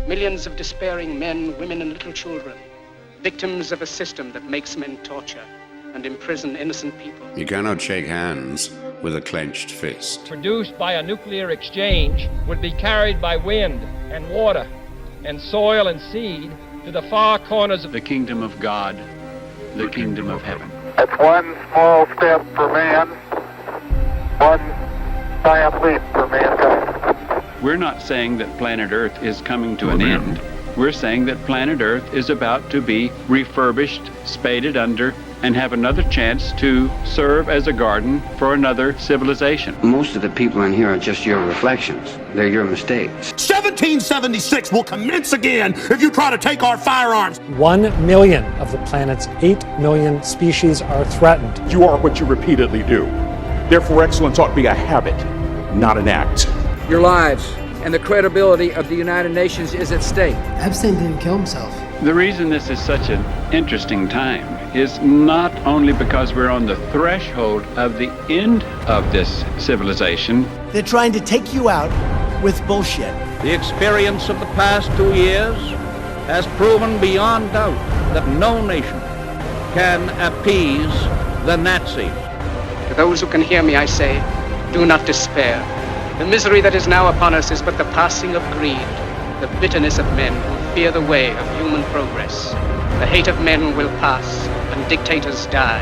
Millions of despairing men, women, and little children, victims of a system that makes men torture and imprison innocent people. You cannot shake hands with a clenched fist. Produced by a nuclear exchange would be carried by wind and water and soil and seed to the far corners of the kingdom of God, the kingdom of heaven. It's one small step for man, one giant leap for mankind. We're not saying that planet Earth is coming to an end. We're saying that planet Earth is about to be refurbished, spaded under, and have another chance to serve as a garden for another civilization. Most of the people in here are just your reflections. They're your mistakes. 1776 will commence again if you try to take our firearms. 1 million of the planet's 8 million species are threatened. You are what you repeatedly do. Therefore, excellence ought to be a habit, not an act. Your lives and the credibility of the United Nations is at stake. Epstein didn't kill himself. The reason this is such an interesting time is not only because we're on the threshold of the end of this civilization. They're trying to take you out with bullshit. The experience of the past 2 years has proven beyond doubt that no nation can appease the Nazis. To those who can hear me, I say, do not despair. The misery that is now upon us is but the passing of greed, the bitterness of men who fear the way of human progress. The hate of men will pass, and dictators die,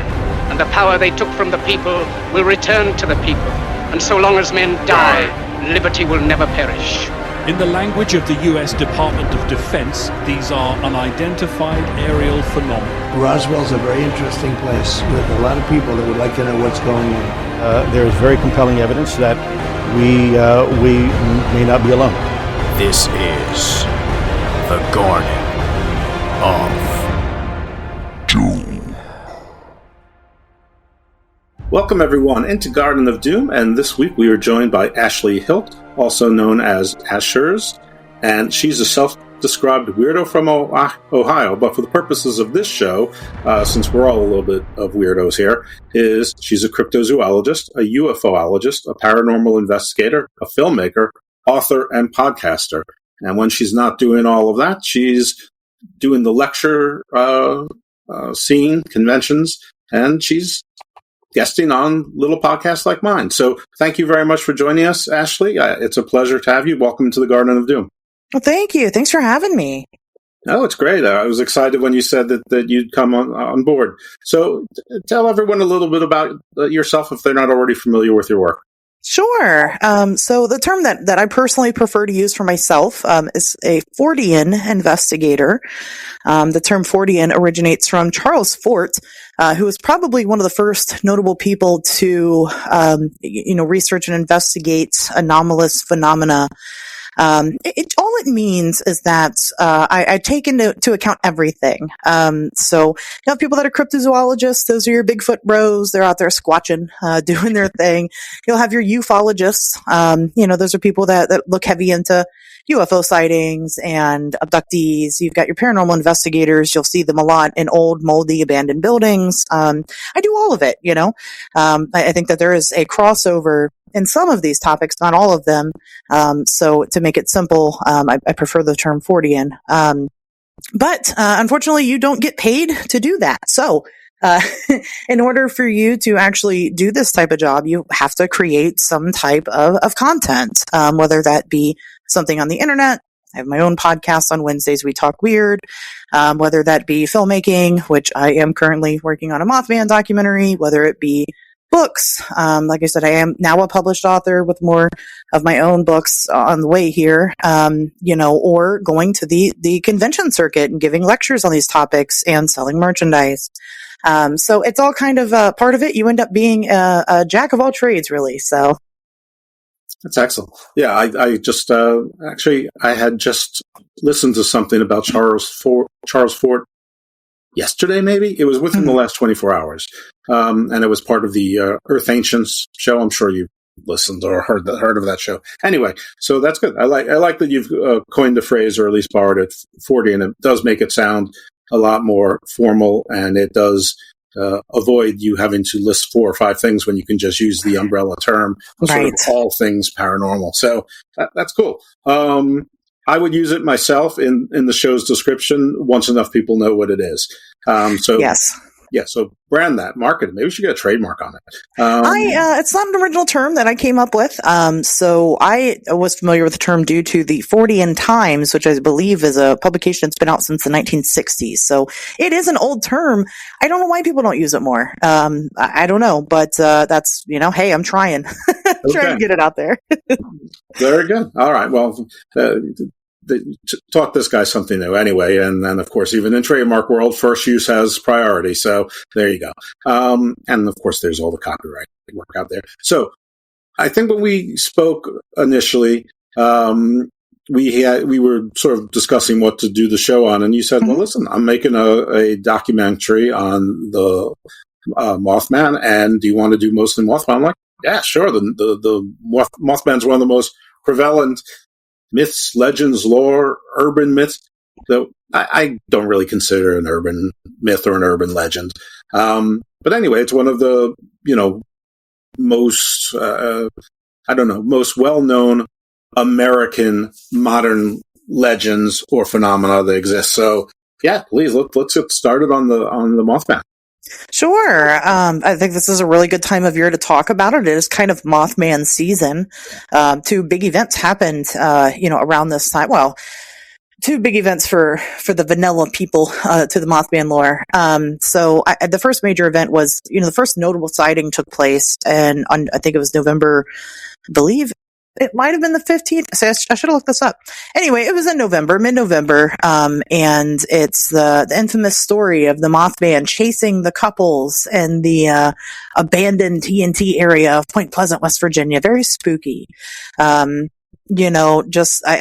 and the power they took from the people will return to the people. And so long as men die, liberty will never perish. In the language of the U.S. Department of Defense, these are unidentified aerial phenomena. Roswell's a very interesting place with a lot of people that would like to know what's going on. There is very compelling evidence that we may not be alone. This is the Garden of Doom. Welcome everyone into Garden of Doom, and this week we are joined by Ashley Hilt, also known as Asherz, and she's a self-described weirdo from Ohio, but for the purposes of this show, since we're all a little bit of weirdos here, she's a cryptozoologist, a UFOologist, a paranormal investigator, a filmmaker, author, and podcaster. And when she's not doing all of that, she's doing the lecture scene, conventions, and she's guesting on little podcasts like mine. So thank you very much for joining us, Ashley. It's a pleasure to have you. Welcome to the Garden of Doom. Well, thank you. Thanks for having me. Oh, it's great. I was excited when you said that you'd come on board. So tell everyone a little bit about yourself if they're not already familiar with your work. Sure. So the term that I personally prefer to use for myself is a Fortean investigator. The term Fortean originates from Charles Fort, who was probably one of the first notable people to, research and investigate anomalous phenomena. All it means is that I take into account everything. So you have people that are cryptozoologists; those are your Bigfoot bros. They're out there squatching, doing their thing. You'll have your UFOologists. Those are people that look heavy into UFO sightings and abductees. You've got your paranormal investigators. You'll see them a lot in old, moldy, abandoned buildings. I do all of it. I think that there is a crossover in some of these topics, not all of them. So to make it simple, I prefer the term Fortean. But unfortunately, you don't get paid to do that. So in order for you to actually do this type of job, you have to create some type of content, whether that be something on the internet. I have my own podcast on Wednesdays, We Talk Weird, whether that be filmmaking, which I am currently working on a Mothman documentary, whether it be books. Like I said, I am now a published author with more of my own books on the way here, or going to the convention circuit and giving lectures on these topics and selling merchandise. So it's all kind of part of it. You end up being a jack of all trades, really. So that's excellent. Yeah, I just I had just listened to something about Charles Fort yesterday, maybe. It was within the last 24 hours. And it was part of the Earth Ancients show. I'm sure you've listened or heard of that show. Anyway, so that's good. I like that you've coined the phrase, or at least borrowed it, 40, and it does make it sound a lot more formal, and it does avoid you having to list 4 or 5 things when you can just use the umbrella term, sort of all things paranormal. So that's cool. I would use it myself in the show's description once enough people know what it is. So yes. Yeah, so brand that, market it. Maybe we should get a trademark on it. It's not an original term that I came up with. So I was familiar with the term due to the Fortean Times, which I believe is a publication that's been out since the 1960s. So it is an old term. I don't know why people don't use it more. I don't know, but that's, hey, I'm trying. Trying to get it out there. Very good. All right. Well, taught this guy something new anyway. And then, of course, even in trademark world, first use has priority. So there you go. And of course, there's all the copyright work out there. So I think when we spoke initially, we were sort of discussing what to do the show on. And you said, well, listen, I'm making a documentary on the Mothman. And do you want to do mostly Mothman? I'm like, yeah, sure. The Mothman's one of the most prevalent myths, legends, lore, urban myths. So I don't really consider an urban myth or an urban legend. But anyway, it's one of the, most, most well-known American modern legends or phenomena that exist. So yeah, please let's get started on the Mothman. Sure. I think this is a really good time of year to talk about it. It is kind of Mothman season. Two big events happened, around this time. Well, two big events for the vanilla people, to the Mothman lore. So the first major event was, the first notable sighting took place, and I think it was November, I believe. It might have been the 15th. So I should have looked this up. Anyway, it was in mid-November. And it's the infamous story of the Mothman chasing the couples in the abandoned TNT area of Point Pleasant, West Virginia. Very spooky. I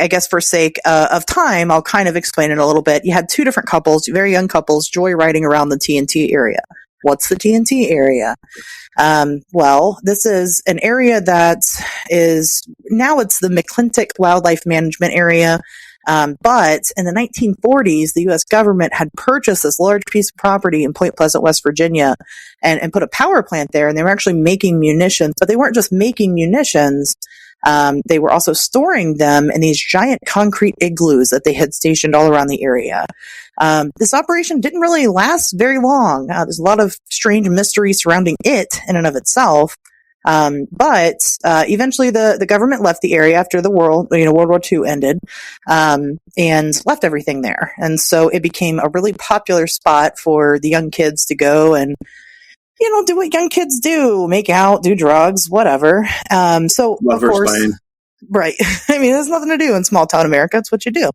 guess for sake of time, I'll kind of explain it a little bit. You had two different couples, very young couples, joyriding around the TNT area. What's the TNT area? Well, this is an area that is, now it's the McClintock Wildlife Management Area. But in the 1940s, the U.S. government had purchased this large piece of property in Point Pleasant, West Virginia, and put a power plant there. And they were actually making munitions, but they weren't just making munitions. They were also storing them in these giant concrete igloos that they had stationed all around the area. This operation didn't really last very long. There's a lot of strange mystery surrounding it in and of itself. But eventually the government left the area after the World War II ended, and left everything there. And so it became a really popular spot for the young kids to go and, do what young kids do, make out, do drugs, whatever. So of course, right. I mean, there's nothing to do in small town America. It's what you do.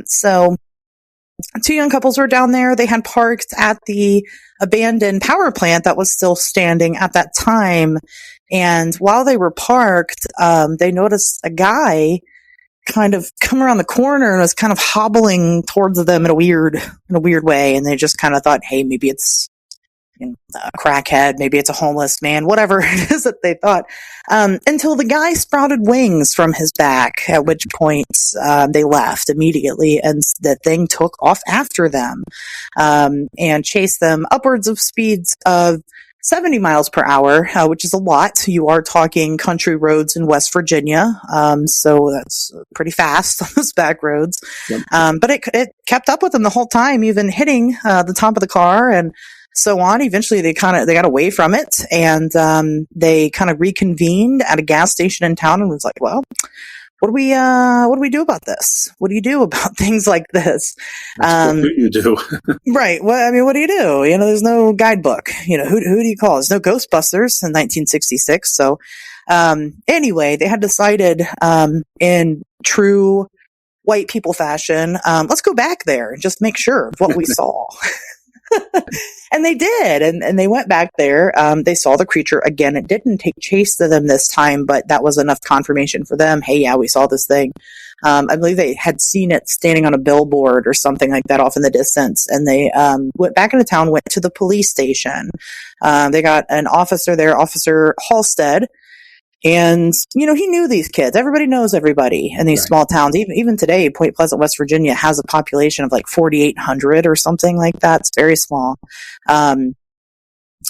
So two young couples were down there. They had parked at the abandoned power plant that was still standing at that time. And while they were parked, they noticed a guy kind of come around the corner and was kind of hobbling towards them in a weird way. And they just kind of thought, hey, maybe it's a crackhead, maybe it's a homeless man, whatever it is that they thought, until the guy sprouted wings from his back, at which point they left immediately, and the thing took off after them, and chased them upwards of speeds of 70 miles per hour, which is a lot. You are talking country roads in West Virginia, so that's pretty fast on those back roads. Yep. But it kept up with them the whole time, even hitting the top of the car and so on. Eventually they got away from it, and they kind of reconvened at a gas station in town and was like, well, what do we do about this? What do you do about things like this? What do you do? Right. Well, what do you do? There's no guidebook. Who do you call? There's no Ghostbusters in 1966. So, anyway, they had decided, in true white people fashion, let's go back there and just make sure of what we saw. And they did, and they went back there. They saw the creature again. It didn't take chase to them this time, but that was enough confirmation for them. Hey, yeah, we saw this thing. I believe they had seen it standing on a billboard or something like that off in the distance, and they went back into town, went to the police station. They got an officer there, Officer Halstead. And, he knew these kids. Everybody knows everybody in these small towns. Even today, Point Pleasant, West Virginia has a population of like 4,800 or something like that. It's very small.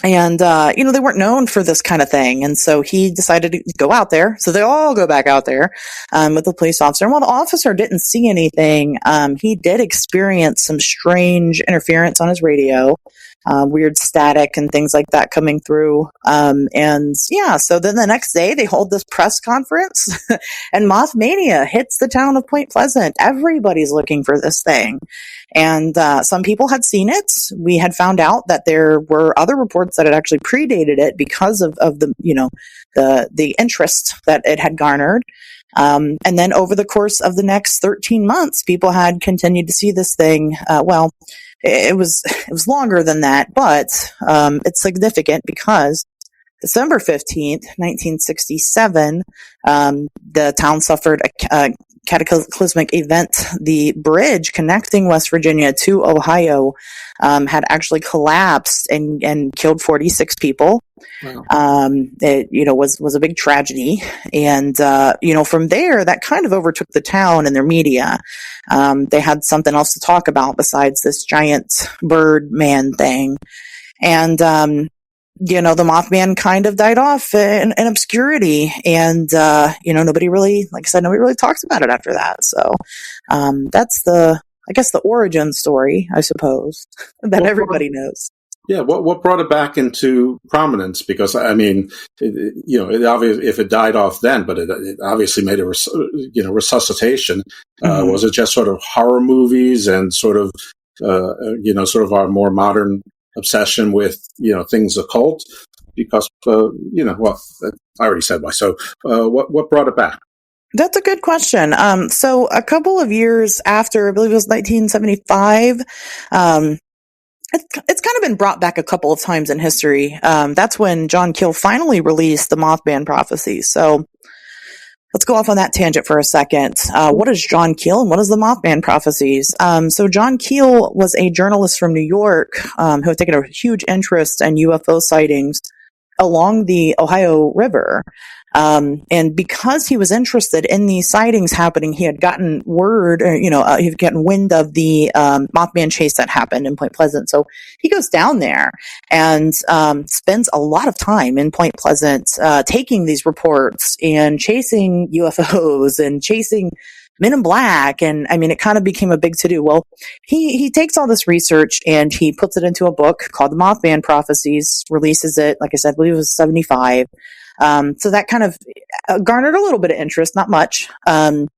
And, they weren't known for this kind of thing. And so he decided to go out there. So they all go back out there, with the police officer. And while the officer didn't see anything, he did experience some strange interference on his radio, weird static and things like that coming through. So then the next day they hold this press conference and Mothmania hits the town of Point Pleasant. Everybody's looking for this thing. And some people had seen it. We had found out that there were other reports that had actually predated it because of the interest that it had garnered. And then over the course of the next 13 months, people had continued to see this thing. It was longer than that, but it's significant because December 15th, 1967, the town suffered a cataclysmic event. The bridge connecting West Virginia to Ohio had actually collapsed and killed 46 people. Wow. It was a big tragedy, and from there that kind of overtook the town and their media. They had something else to talk about besides this giant bird man thing, and the Mothman kind of died off in obscurity, and nobody really talks about it after that. So that's the origin story, I suppose, that everybody knows. Yeah, what brought it back into prominence? Because it obviously, if it died off then, but it obviously made a resuscitation. Mm-hmm. Was it just sort of horror movies and sort of our more modern obsession with things occult? Because I already said why. So what brought it back? That's a good question. So a couple of years after, I believe it was 1975, it's kind of been brought back a couple of times in history. That's when John Keel finally released the Mothman prophecies. So let's go off on that tangent for a second. What is John Keel and what is the Mothman prophecies? So John Keel was a journalist from New York who had taken a huge interest in UFO sightings along the Ohio River. And because he was interested in these sightings happening, he had gotten word, he'd gotten wind of the Mothman chase that happened in Point Pleasant. So he goes down there and spends a lot of time in Point Pleasant taking these reports and chasing UFOs and chasing Men in Black. And it kind of became a big to-do. Well, he takes all this research and he puts it into a book called The Mothman Prophecies, releases it, like I said, I believe it was 75. So that kind of garnered a little bit of interest, not much. And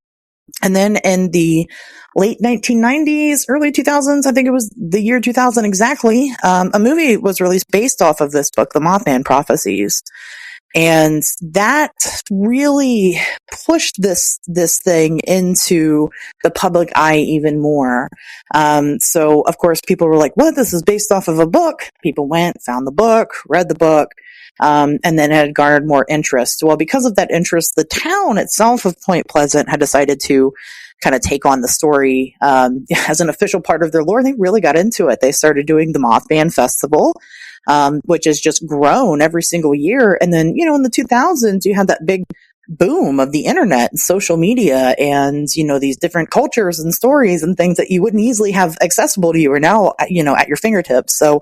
then in the late 1990s, early 2000s, I think it was the year 2000 exactly, a movie was released based off of this book, The Mothman Prophecies. And that really pushed this thing into the public eye even more. So of course people were like, what? This is based off of a book. People went, found the book, read the book. And then it had garnered more interest. Well, because of that interest, the town itself of Point Pleasant had decided to kind of take on the story as an official part of their lore. They really got into it. They started doing the Mothman Festival, which has just grown every single year. And then, in the 2000s, you had that big boom of the internet and social media and, these different cultures and stories and things that you wouldn't easily have accessible to you are now, at your fingertips. So,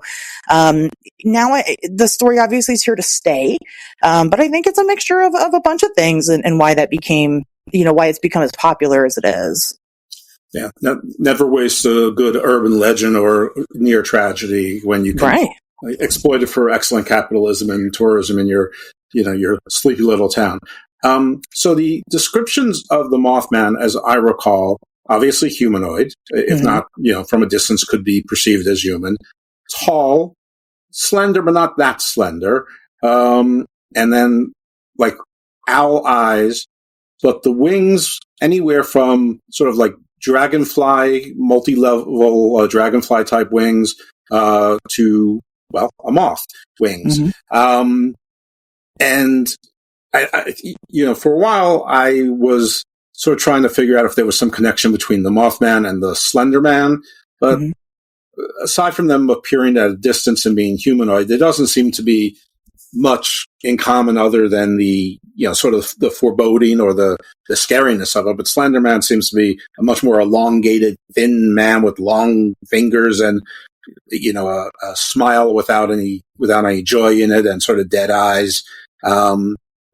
now the story obviously is here to stay. But I think it's a mixture of a bunch of things and why that became, why it's become as popular as it is. Yeah. Never waste a good urban legend or near tragedy when you can exploit it for excellent capitalism and tourism in your sleepy little town. So the descriptions of the Mothman, as I recall, obviously humanoid, if not, from a distance could be perceived as human, tall, slender, but not that slender. And then like owl eyes, but the wings anywhere from sort of like dragonfly, multi-level dragonfly type wings, to, well, a moth wings. Mm-hmm. And I, for a while I was sort of trying to figure out if there was some connection between the Mothman and the Slenderman, but aside from them appearing at a distance and being humanoid, there doesn't seem to be much in common other than the, sort of the foreboding or the scariness of it. But Slenderman seems to be a much more elongated, thin man with long fingers and, a smile without any joy in it, and sort of dead eyes.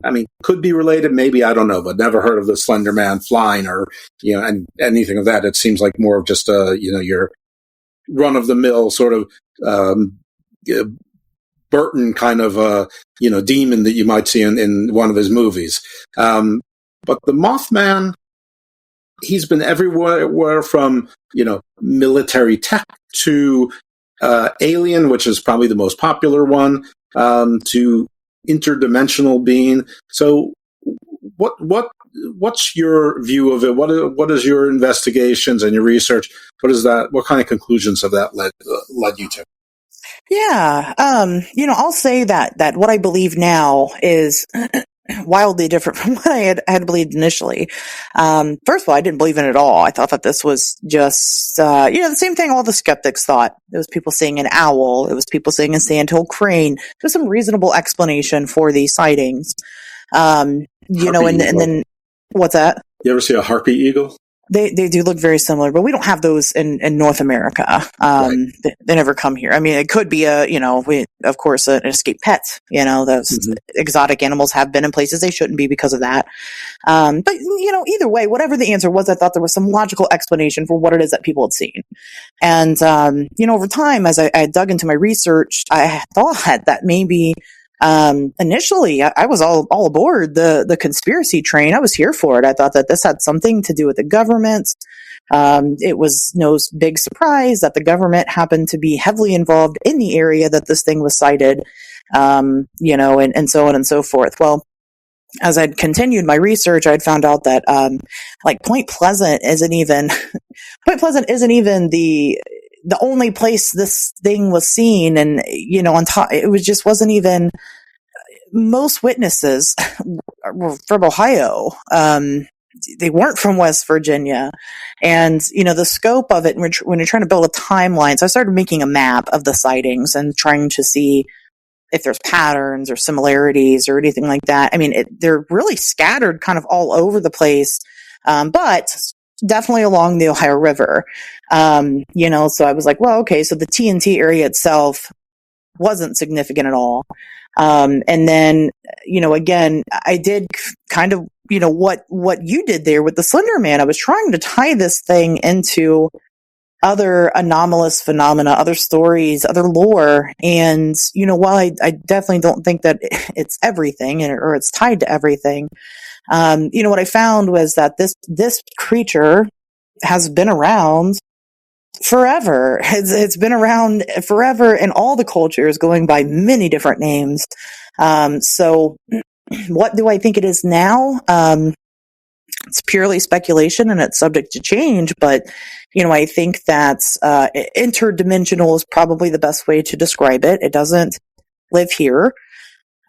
I mean, could be related, maybe, I don't know, but never heard of the Slenderman flying or, and anything of that. It seems like more of just your run of the mill sort of, Burton kind of, demon that you might see in one of his movies. But the Mothman, he's been everywhere from, military tech to, alien, which is probably the most popular one, to interdimensional being. So what's your view of it? What is your investigations and your research? What kind of conclusions have that led you to? Yeah. I'll say that what I believe now is wildly different from what I had believed initially. First of all, I didn't believe in it at all. I thought that this was just, the same thing all the skeptics thought. It was people seeing an owl. It was people seeing a sandhill crane. There's some reasonable explanation for these sightings. And then what's that? You ever see a harpy eagle? They do look very similar, but we don't have those in North America. Right. They never come here. I mean, it could be of course, an escaped pet. Those exotic animals have been in places they shouldn't be because of that. But either way, whatever the answer was, I thought there was some logical explanation for what it is that people had seen. And, over time, as I dug into my research, I thought that maybe, initially I was all aboard the conspiracy train. I was here for it. I thought that this had something to do with the government. It was no big surprise that the government happened to be heavily involved in the area that this thing was sighted, and so on and so forth. Well, as I'd continued my research, I'd found out that, Point Pleasant isn't even the only place this thing was seen. And, on top, wasn't even, most witnesses were from Ohio. They weren't from West Virginia. And, the scope of it, when you're trying to build a timeline, so I started making a map of the sightings and trying to see if there's patterns or similarities or anything like that. I mean, they're really scattered kind of all over the place. But definitely along the Ohio River. So I was like, well, okay, so the TNT area itself wasn't significant at all. And then, again, I did kind of, what you did there with the Slenderman. I was trying to tie this thing into other anomalous phenomena, other stories, other lore. And, while I definitely don't think that it's everything or it's tied to everything, what I found was that this creature has been around forever. It's been around forever in all the cultures, going by many different names. So what do I think it is now? It's purely speculation and it's subject to change, but, I think that interdimensional is probably the best way to describe it. It doesn't live here.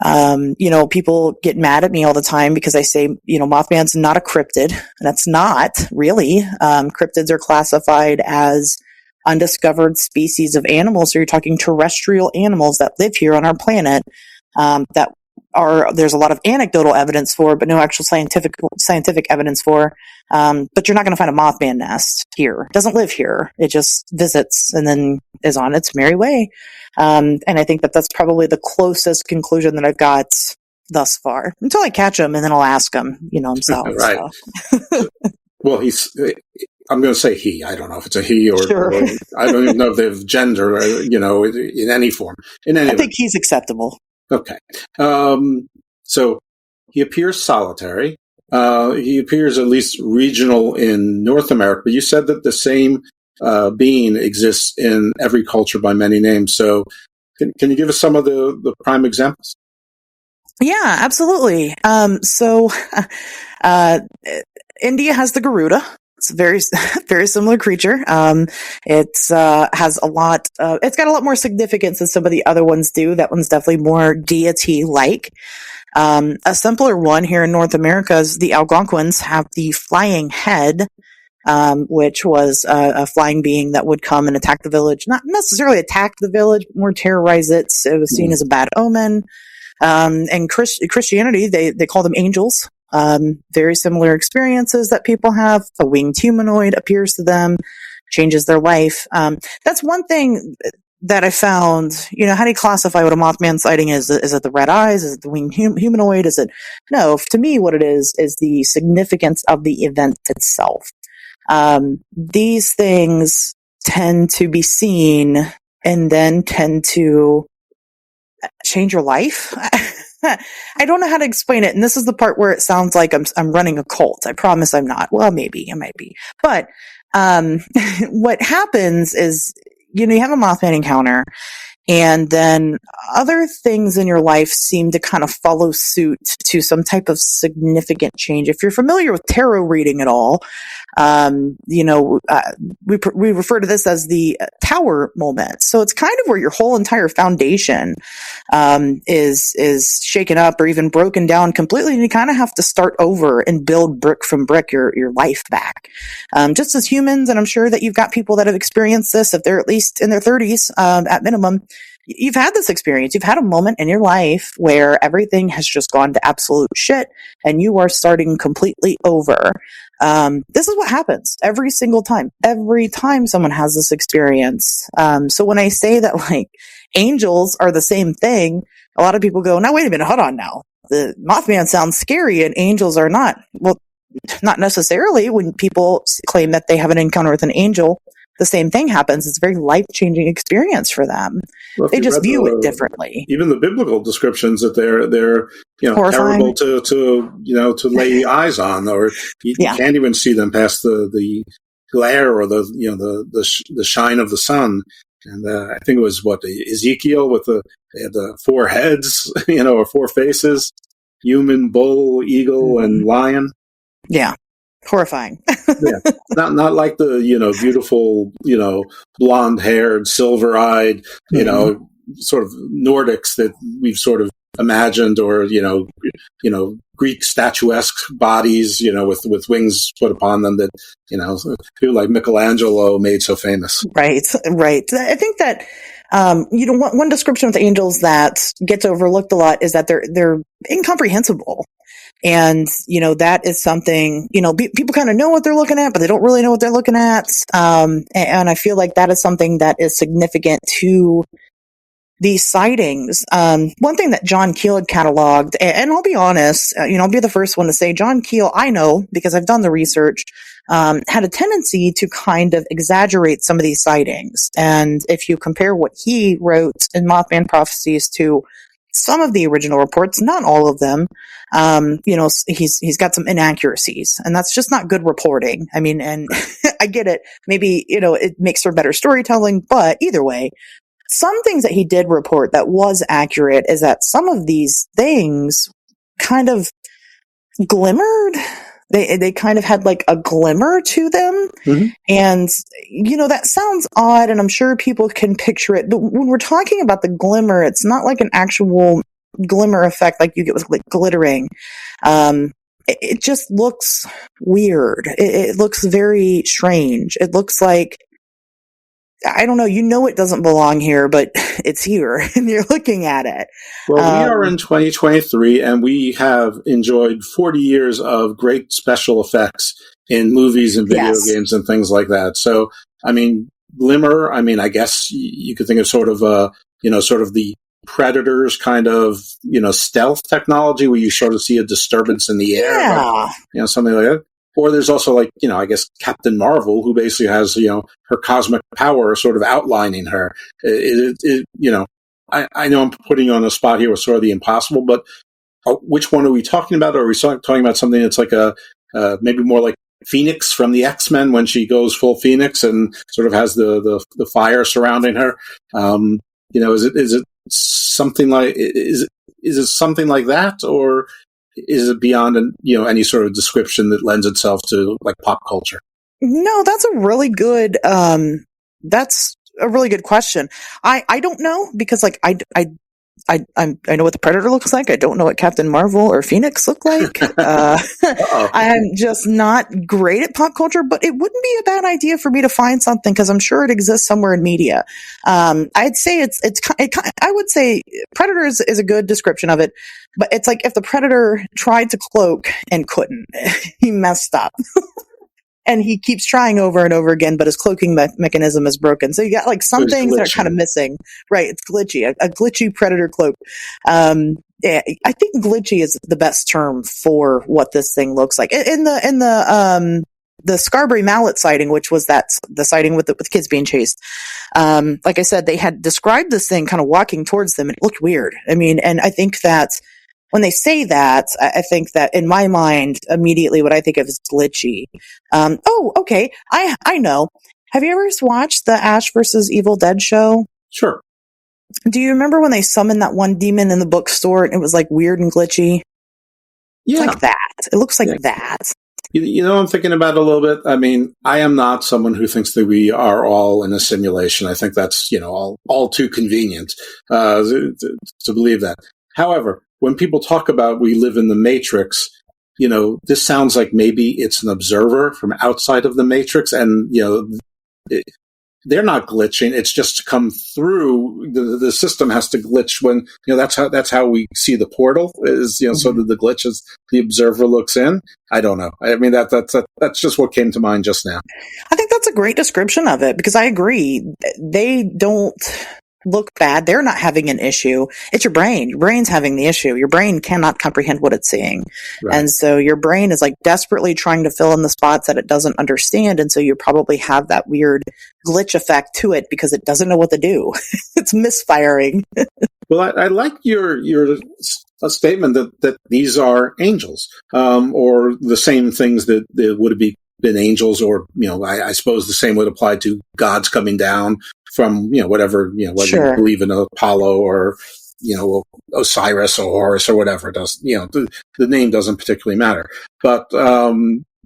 People get mad at me all the time because I say, Mothman's not a cryptid. And that's not really. Cryptids are classified as undiscovered species of animals. So you're talking terrestrial animals that live here on our planet, there's a lot of anecdotal evidence for, but no actual scientific evidence for. But you're not going to find a Mothman nest here. It doesn't live here. It just visits and then is on its merry way. And I think that that's probably the closest conclusion that I've got thus far, until I catch him and then I'll ask him, himself. Right. So. Well, I'm going to say he. I don't know if it's a he or, sure. Or I don't even know if they have gender, in any form. I think he's acceptable. Okay. So he appears solitary. He appears at least regional in North America. But you said that the same being exists in every culture by many names. So can you give us some of the prime examples? Yeah, absolutely. So India has the Garuda. It's a very, very similar creature. It has a lot. It's got a lot more significance than some of the other ones do. That one's definitely more deity-like. A simpler one here in North America is the Algonquins have the flying head, which was a flying being that would come and attack the village. Not necessarily attack the village, but more terrorize it. It was seen as a bad omen. And Christianity, they call them angels. Very similar experiences that people have. A winged humanoid appears to them. changes their life. That's one thing that I found. How do you classify what a Mothman sighting is? Is it the red eyes? Is it the winged humanoid? Is it? No, to me, what it is the significance of the event itself. These things tend to be seen and then tend to change your life. I don't know how to explain it. And this is the part where it sounds like I'm running a cult. I promise I'm not. Well, maybe I might be. But, what happens is, you have a Mothman encounter, and then other things in your life seem to kind of follow suit to some type of significant change. If you're familiar with tarot reading at all, we refer to this as the tower moment. So it's kind of where your whole entire foundation is shaken up or even broken down completely, and you kind of have to start over and build brick from brick your life back. Just as humans, and I'm sure that you've got people that have experienced this, if they're at least in their 30s at minimum. You've had this experience. You've had a moment in your life where everything has just gone to absolute shit and you are starting completely over. This is what happens every single time. Every time someone has this experience. So when I say that like angels are the same thing, a lot of people go, now wait a minute, hold on now. The Mothman sounds scary and angels are not. Well, not necessarily. When people claim that they have an encounter with an angel, the same thing happens. It's a very life-changing experience for them. Well, they just view it differently. Even the biblical descriptions that they're horrifying. terrible to lay eyes on, or you can't even see them past the glare or the shine of the sun. And I think it was Ezekiel with the four heads, or four faces: human, bull, eagle, and lion. Yeah. Horrifying. Yeah, not like the beautiful blonde-haired, silver-eyed sort of Nordics that we've sort of imagined, or Greek statuesque bodies with wings put upon them that people like Michelangelo made so famous. Right. I think that one description of the angels that gets overlooked a lot is that they're incomprehensible. And, that is something, people kind of know what they're looking at, but they don't really know what they're looking at. And I feel like that is something that is significant to these sightings. One thing that John Keel had cataloged, and I'll be honest, I'll be the first one to say John Keel, I know because I've done the research, had a tendency to kind of exaggerate some of these sightings. And if you compare what he wrote in Mothman Prophecies to some of the original reports, not all of them, he's got some inaccuracies, and that's just not good reporting. I mean, and I get it. Maybe, it makes for better storytelling, but either way, some things that he did report that was accurate is that some of these things kind of glimmered. They kind of had like a glimmer to them. Mm-hmm. And, that sounds odd, and I'm sure people can picture it. But when we're talking about the glimmer, it's not like an actual glimmer effect like you get with like glittering. It just looks weird. It looks very strange. It looks like, I don't know, it doesn't belong here, but it's here and you're looking at it. Well, we are in 2023 and we have enjoyed 40 years of great special effects in movies and video games and things like that. So, I mean, glimmer, I guess you could think of sort of the Predators kind of, stealth technology where you sort of see a disturbance in the air. Yeah. Like, something like that. Or there's also like, I guess Captain Marvel, who basically has, her cosmic power sort of outlining her. I know I'm putting you on the spot here with sort of the impossible, but which one are we talking about? Or are we talking about something that's like maybe more like Phoenix from the X-Men when she goes full Phoenix and sort of has the fire surrounding her? Is it something like, is it something like that? Or is it beyond any sort of description that lends itself to like pop culture? No, that's a really good question. I don't know, because like I know what the Predator looks like. I don't know what Captain Marvel or Phoenix look like. I'm just not great at pop culture, but it wouldn't be a bad idea for me to find something, because I'm sure it exists somewhere in media. I'd say I would say Predator is a good description of it, but it's like if the Predator tried to cloak and couldn't, he messed up. and he keeps trying over and over again, but his cloaking mechanism is broken. So you got like some things that are kind of missing. Right. It's glitchy, a glitchy predator cloak. Yeah, I think glitchy is the best term for what this thing looks like. In the Scarberry mallet sighting, which was the sighting with kids being chased. Like I said, they had described this thing kind of walking towards them, and it looked weird. I mean, and I think that when they say that, I think that in my mind, immediately what I think of is glitchy. Oh, okay. I know. Have you ever watched the Ash versus Evil Dead show? Sure. Do you remember when they summoned that one demon in the bookstore and it was like weird and glitchy? Yeah. It's like that. It looks like that. You know, I'm thinking about it a little bit. I mean, I am not someone who thinks that we are all in a simulation. I think that's, all too convenient to believe that. However, when people talk about we live in the Matrix, this sounds like maybe it's an observer from outside of the Matrix, and, they're not glitching. It's just to come through. The system has to glitch when, that's how we see the portal is, so that the glitch is the observer looks in. I don't know. I mean, that's just what came to mind just now. I think that's a great description of it, because I agree. They don't look bad. They're not having an issue. It's your brain. Your brain's having the issue. Your brain cannot comprehend what it's seeing. Right. And so your brain is like desperately trying to fill in the spots that it doesn't understand. And so you probably have that weird glitch effect to it because it doesn't know what to do. It's misfiring. Well, I like your statement that these are angels, or the same things that would have been angels, or, I suppose the same would apply to gods coming down from, whatever, whether Sure. you believe in Apollo or, Osiris or Horus or whatever it does, the name doesn't particularly matter, but,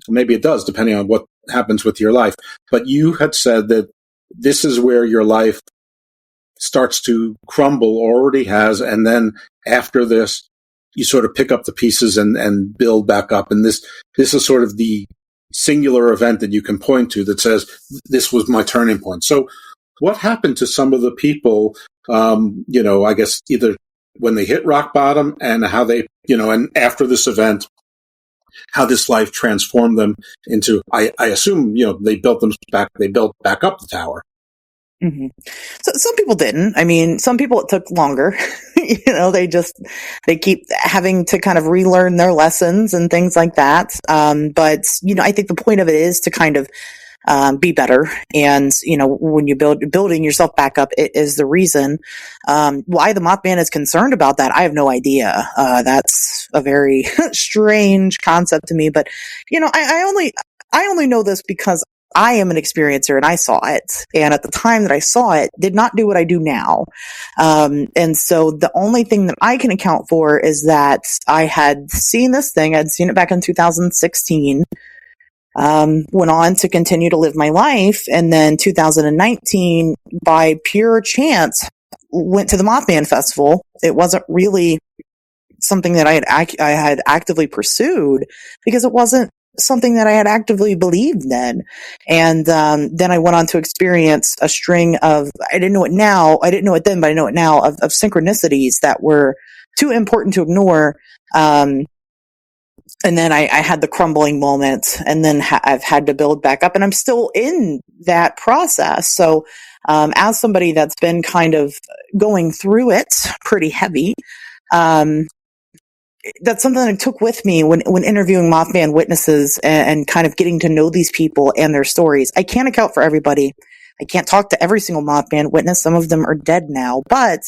maybe it does depending on what happens with your life. But you had said that this is where your life starts to crumble, or already has. And then after this, you sort of pick up the pieces and build back up. And this is sort of the singular event that you can point to that says, this was my turning point. So what happened to some of the people, I guess either when they hit rock bottom and how they, and after this event, how this life transformed them into, I assume, they built back up the tower. Mm-hmm. So some people didn't. I mean, some people it took longer. They keep having to kind of relearn their lessons and things like that. But I think the point of it is to kind of be better. And, when you building yourself back up, it is the reason. Why the Mothman is concerned about that, I have no idea. That's a very strange concept to me, but, I only know this because I am an experiencer and I saw it. And at the time that I saw it, did not do what I do now. And so the only thing that I can account for is that I had seen this thing. I'd seen it back in 2016. Went on to continue to live my life. And then 2019, by pure chance, went to the Mothman Festival. It wasn't really something that I had actively pursued, because it wasn't something that I had actively believed then. And then I went on to experience a string of, I didn't know it then, but I know it now, of synchronicities that were too important to ignore. And then I had the crumbling moment, and then I've had to build back up, and I'm still in that process. So as somebody that's been kind of going through it pretty heavy, that's something that I took with me when interviewing Mothman witnesses and kind of getting to know these people and their stories. I can't account for everybody. I can't talk to every single Mothman witness. Some of them are dead now, but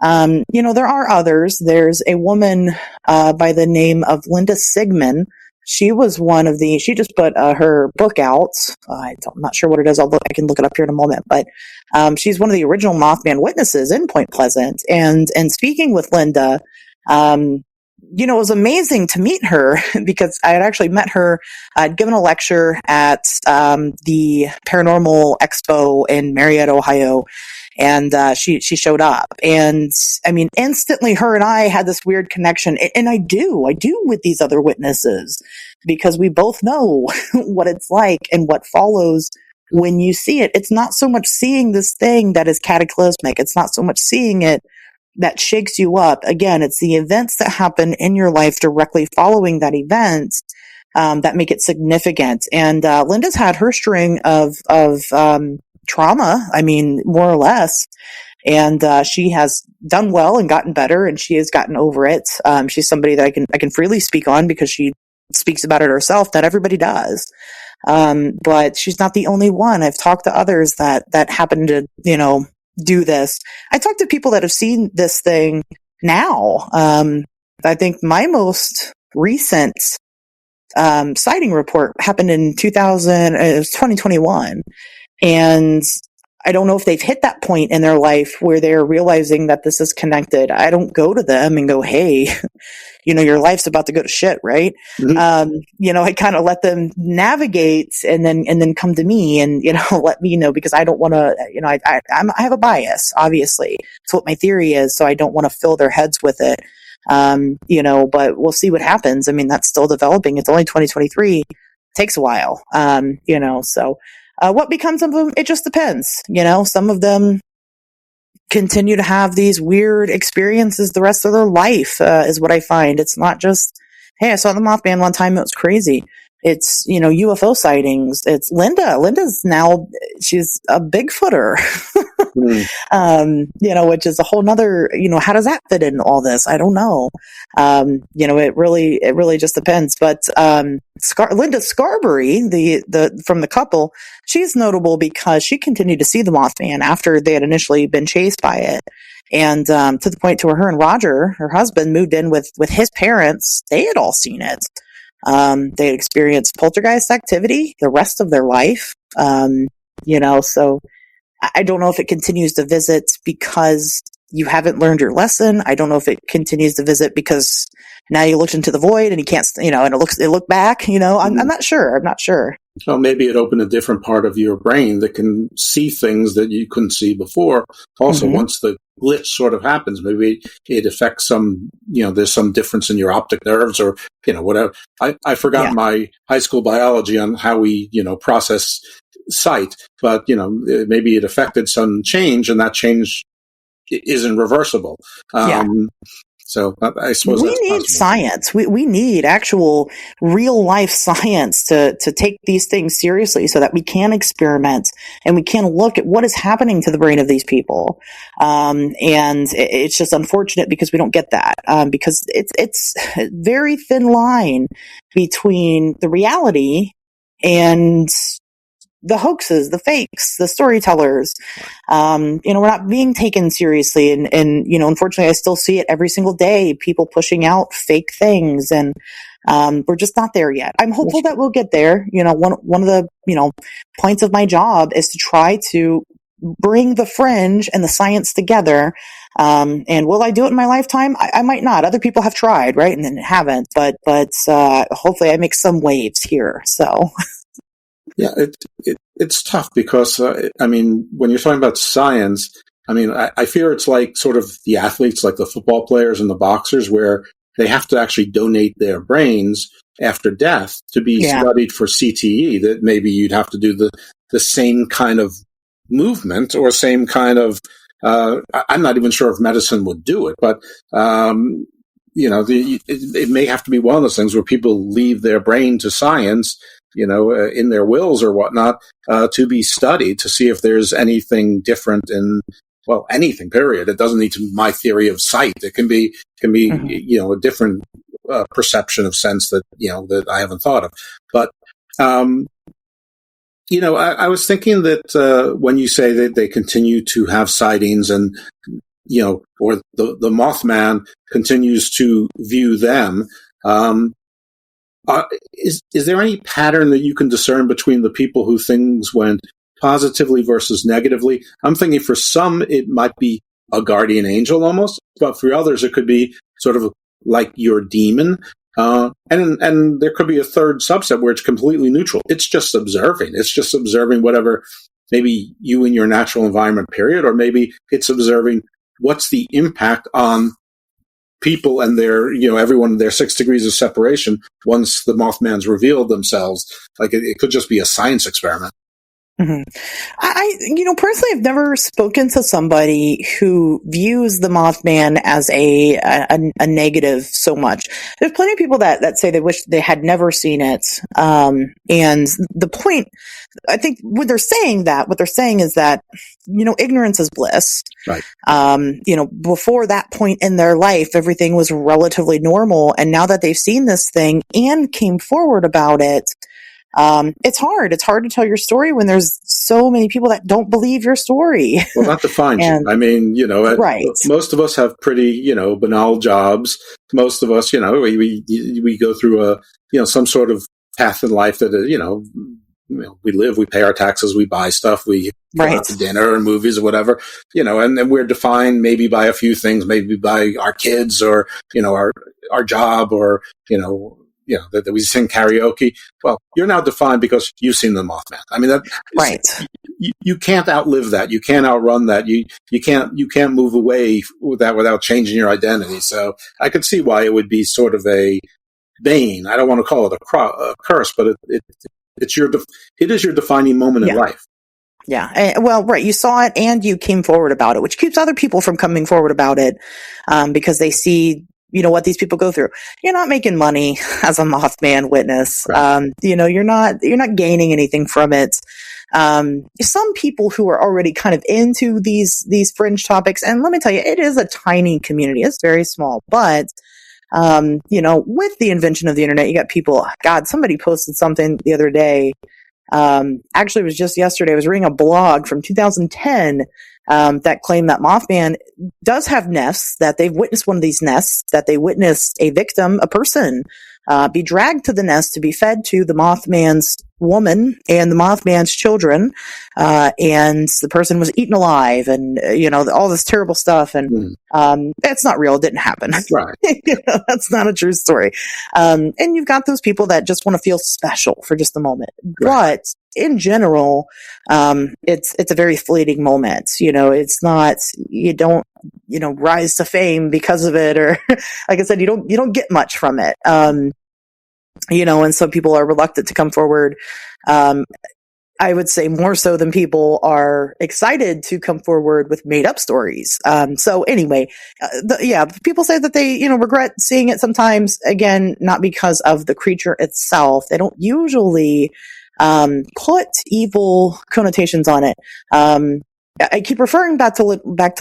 there are others. There's a woman by the name of Linda Sigmund. She was she just put her book out. I'm not sure what it is. I can look it up here in a moment, but she's one of the original Mothman witnesses in Point Pleasant. And speaking with Linda, it was amazing to meet her, because I had actually met her. I'd given a lecture at the Paranormal Expo in Marietta, Ohio, and she showed up. And I mean, instantly her and I had this weird connection. And I do with these other witnesses, because we both know what it's like and what follows when you see it. It's not so much seeing this thing that is cataclysmic. It's not so much seeing it that shakes you up. Again, it's the events that happen in your life directly following that event that make it significant. And Linda's had her string of trauma, I mean, more or less. And she has done well and gotten better, and she has gotten over it. She's somebody that I can freely speak on because she speaks about it herself. Not everybody does. But she's not the only one. I've talked to others that happen to, do this. I talked to people that have seen this thing now. I think my most recent sighting report happened in 2021. And I don't know if they've hit that point in their life where they're realizing that this is connected. I don't go to them and go, hey, your life's about to go to shit, right? Mm-hmm. I kind of let them navigate and then come to me and, let me know, because I don't want to, I have a bias, obviously. It's what my theory is. So I don't want to fill their heads with it. But we'll see what happens. I mean, that's still developing. It's only 2023. It takes a while. So what becomes of them? It just depends. Some of them continue to have these weird experiences the rest of their life, is what I find. It's not just, hey, I saw the Mothman one time. It was crazy. It's, UFO sightings. It's Linda. Linda's now, she's a Bigfooter, which is a whole nother, how does that fit in all this? I don't know. It really just depends. But, Linda Scarberry, the from the couple, she's notable because she continued to see the Mothman after they had initially been chased by it. And, to the point to where her and Roger, her husband, moved in with his parents. They had all seen it. They had experienced poltergeist activity the rest of their life. So I don't know if it continues to visit because you haven't learned your lesson. I don't know if it continues to visit because now you looked into the void and you can't, and it looked back, I'm not sure. Well, maybe it opened a different part of your brain that can see things that you couldn't see before. Also, once the glitch sort of happens, maybe it affects some, there's some difference in your optic nerves or, whatever. I forgot my high school biology on how we, process sight, but, maybe it affected some change and that change isn't reversible. So I suppose we need science. We need actual real life science to take these things seriously so that we can experiment and we can look at what is happening to the brain of these people. And it's just unfortunate because we don't get that, because it's a very thin line between the reality and the hoaxes, the fakes, the storytellers. We're not being taken seriously. And unfortunately, I still see it every single day, people pushing out fake things. And we're just not there yet. I'm hopeful that we'll get there. One of the, points of my job is to try to bring the fringe and the science together. And will I do it in my lifetime? I might not. Other people have tried, right? And then haven't. But hopefully I make some waves here. So. Yeah, it's tough because, when you're talking about science, I fear it's like sort of the athletes, like the football players and the boxers, where they have to actually donate their brains after death to be studied for CTE, that maybe you'd have to do the same kind of movement or same kind of, I'm not even sure if medicine would do it, but, it may have to be one of those things where people leave their brain to science, in their wills or whatnot, to be studied to see if there's anything different in, anything, period. It doesn't need to be my theory of sight. It can be, a different perception of sense that, that I haven't thought of. But, I was thinking that when you say that they continue to have sightings and, or the Mothman continues to view them, is there any pattern that you can discern between the people who things went positively versus negatively? I'm thinking for some it might be a guardian angel almost, but for others it could be sort of like your demon. And there could be a third subset where it's completely neutral. It's just observing. It's just observing whatever, maybe you in your natural environment, period, or maybe it's observing what's the impact on people and their, everyone in their 6 degrees of separation once the Mothman's revealed themselves. Like it could just be a science experiment. Mm-hmm. Personally, I've never spoken to somebody who views the Mothman as a negative so much. There's plenty of people that say they wish they had never seen it. And the point, I think, what they're saying is that, ignorance is bliss. Right. Before that point in their life, everything was relatively normal. And now that they've seen this thing and came forward about it, it's hard. It's hard to tell your story when there's so many people that don't believe your story. Well, not to find you. I mean, right. Most of us have pretty, banal jobs. Most of us, we go through some sort of path in life that, we live, we pay our taxes, we buy stuff, we go out to dinner and movies or whatever, and we're defined maybe by a few things, maybe by our kids or, our job or, that we sing karaoke. Well, you're now defined because you've seen the Mothman. I mean, you can't outlive that. You can't outrun that. You can't move away with that without changing your identity. So I could see why it would be sort of a bane. I don't want to call it a curse, but it is your defining moment in life. Yeah. Well, right. You saw it and you came forward about it, which keeps other people from coming forward about it, because they see, what these people go through. You're not making money as a Mothman witness. Right. You're not gaining anything from it. Some people who are already kind of into these fringe topics, and let me tell you, it is a tiny community. It's very small, but, with the invention of the internet, you got people, somebody posted something the other day. Actually, it was just yesterday. I was reading a blog from 2010 that claimed that Mothman does have nests, that they've witnessed one of these nests, that they witnessed a victim, a person, be dragged to the nest to be fed to the Mothman's woman and the Mothman's children, and the person was eaten alive, and all this terrible stuff, and it's not real. It didn't happen. Right. That's not a true story. And you've got those people that just want to feel special for just a moment, right. But in general, it's a very fleeting moment. It's not, you don't, rise to fame because of it, or like I said, you don't get much from it. And some people are reluctant to come forward. I would say more so than people are excited to come forward with made up stories. So anyway, people say that they, regret seeing it sometimes, again, not because of the creature itself. They don't usually, put evil connotations on it. I keep referring back to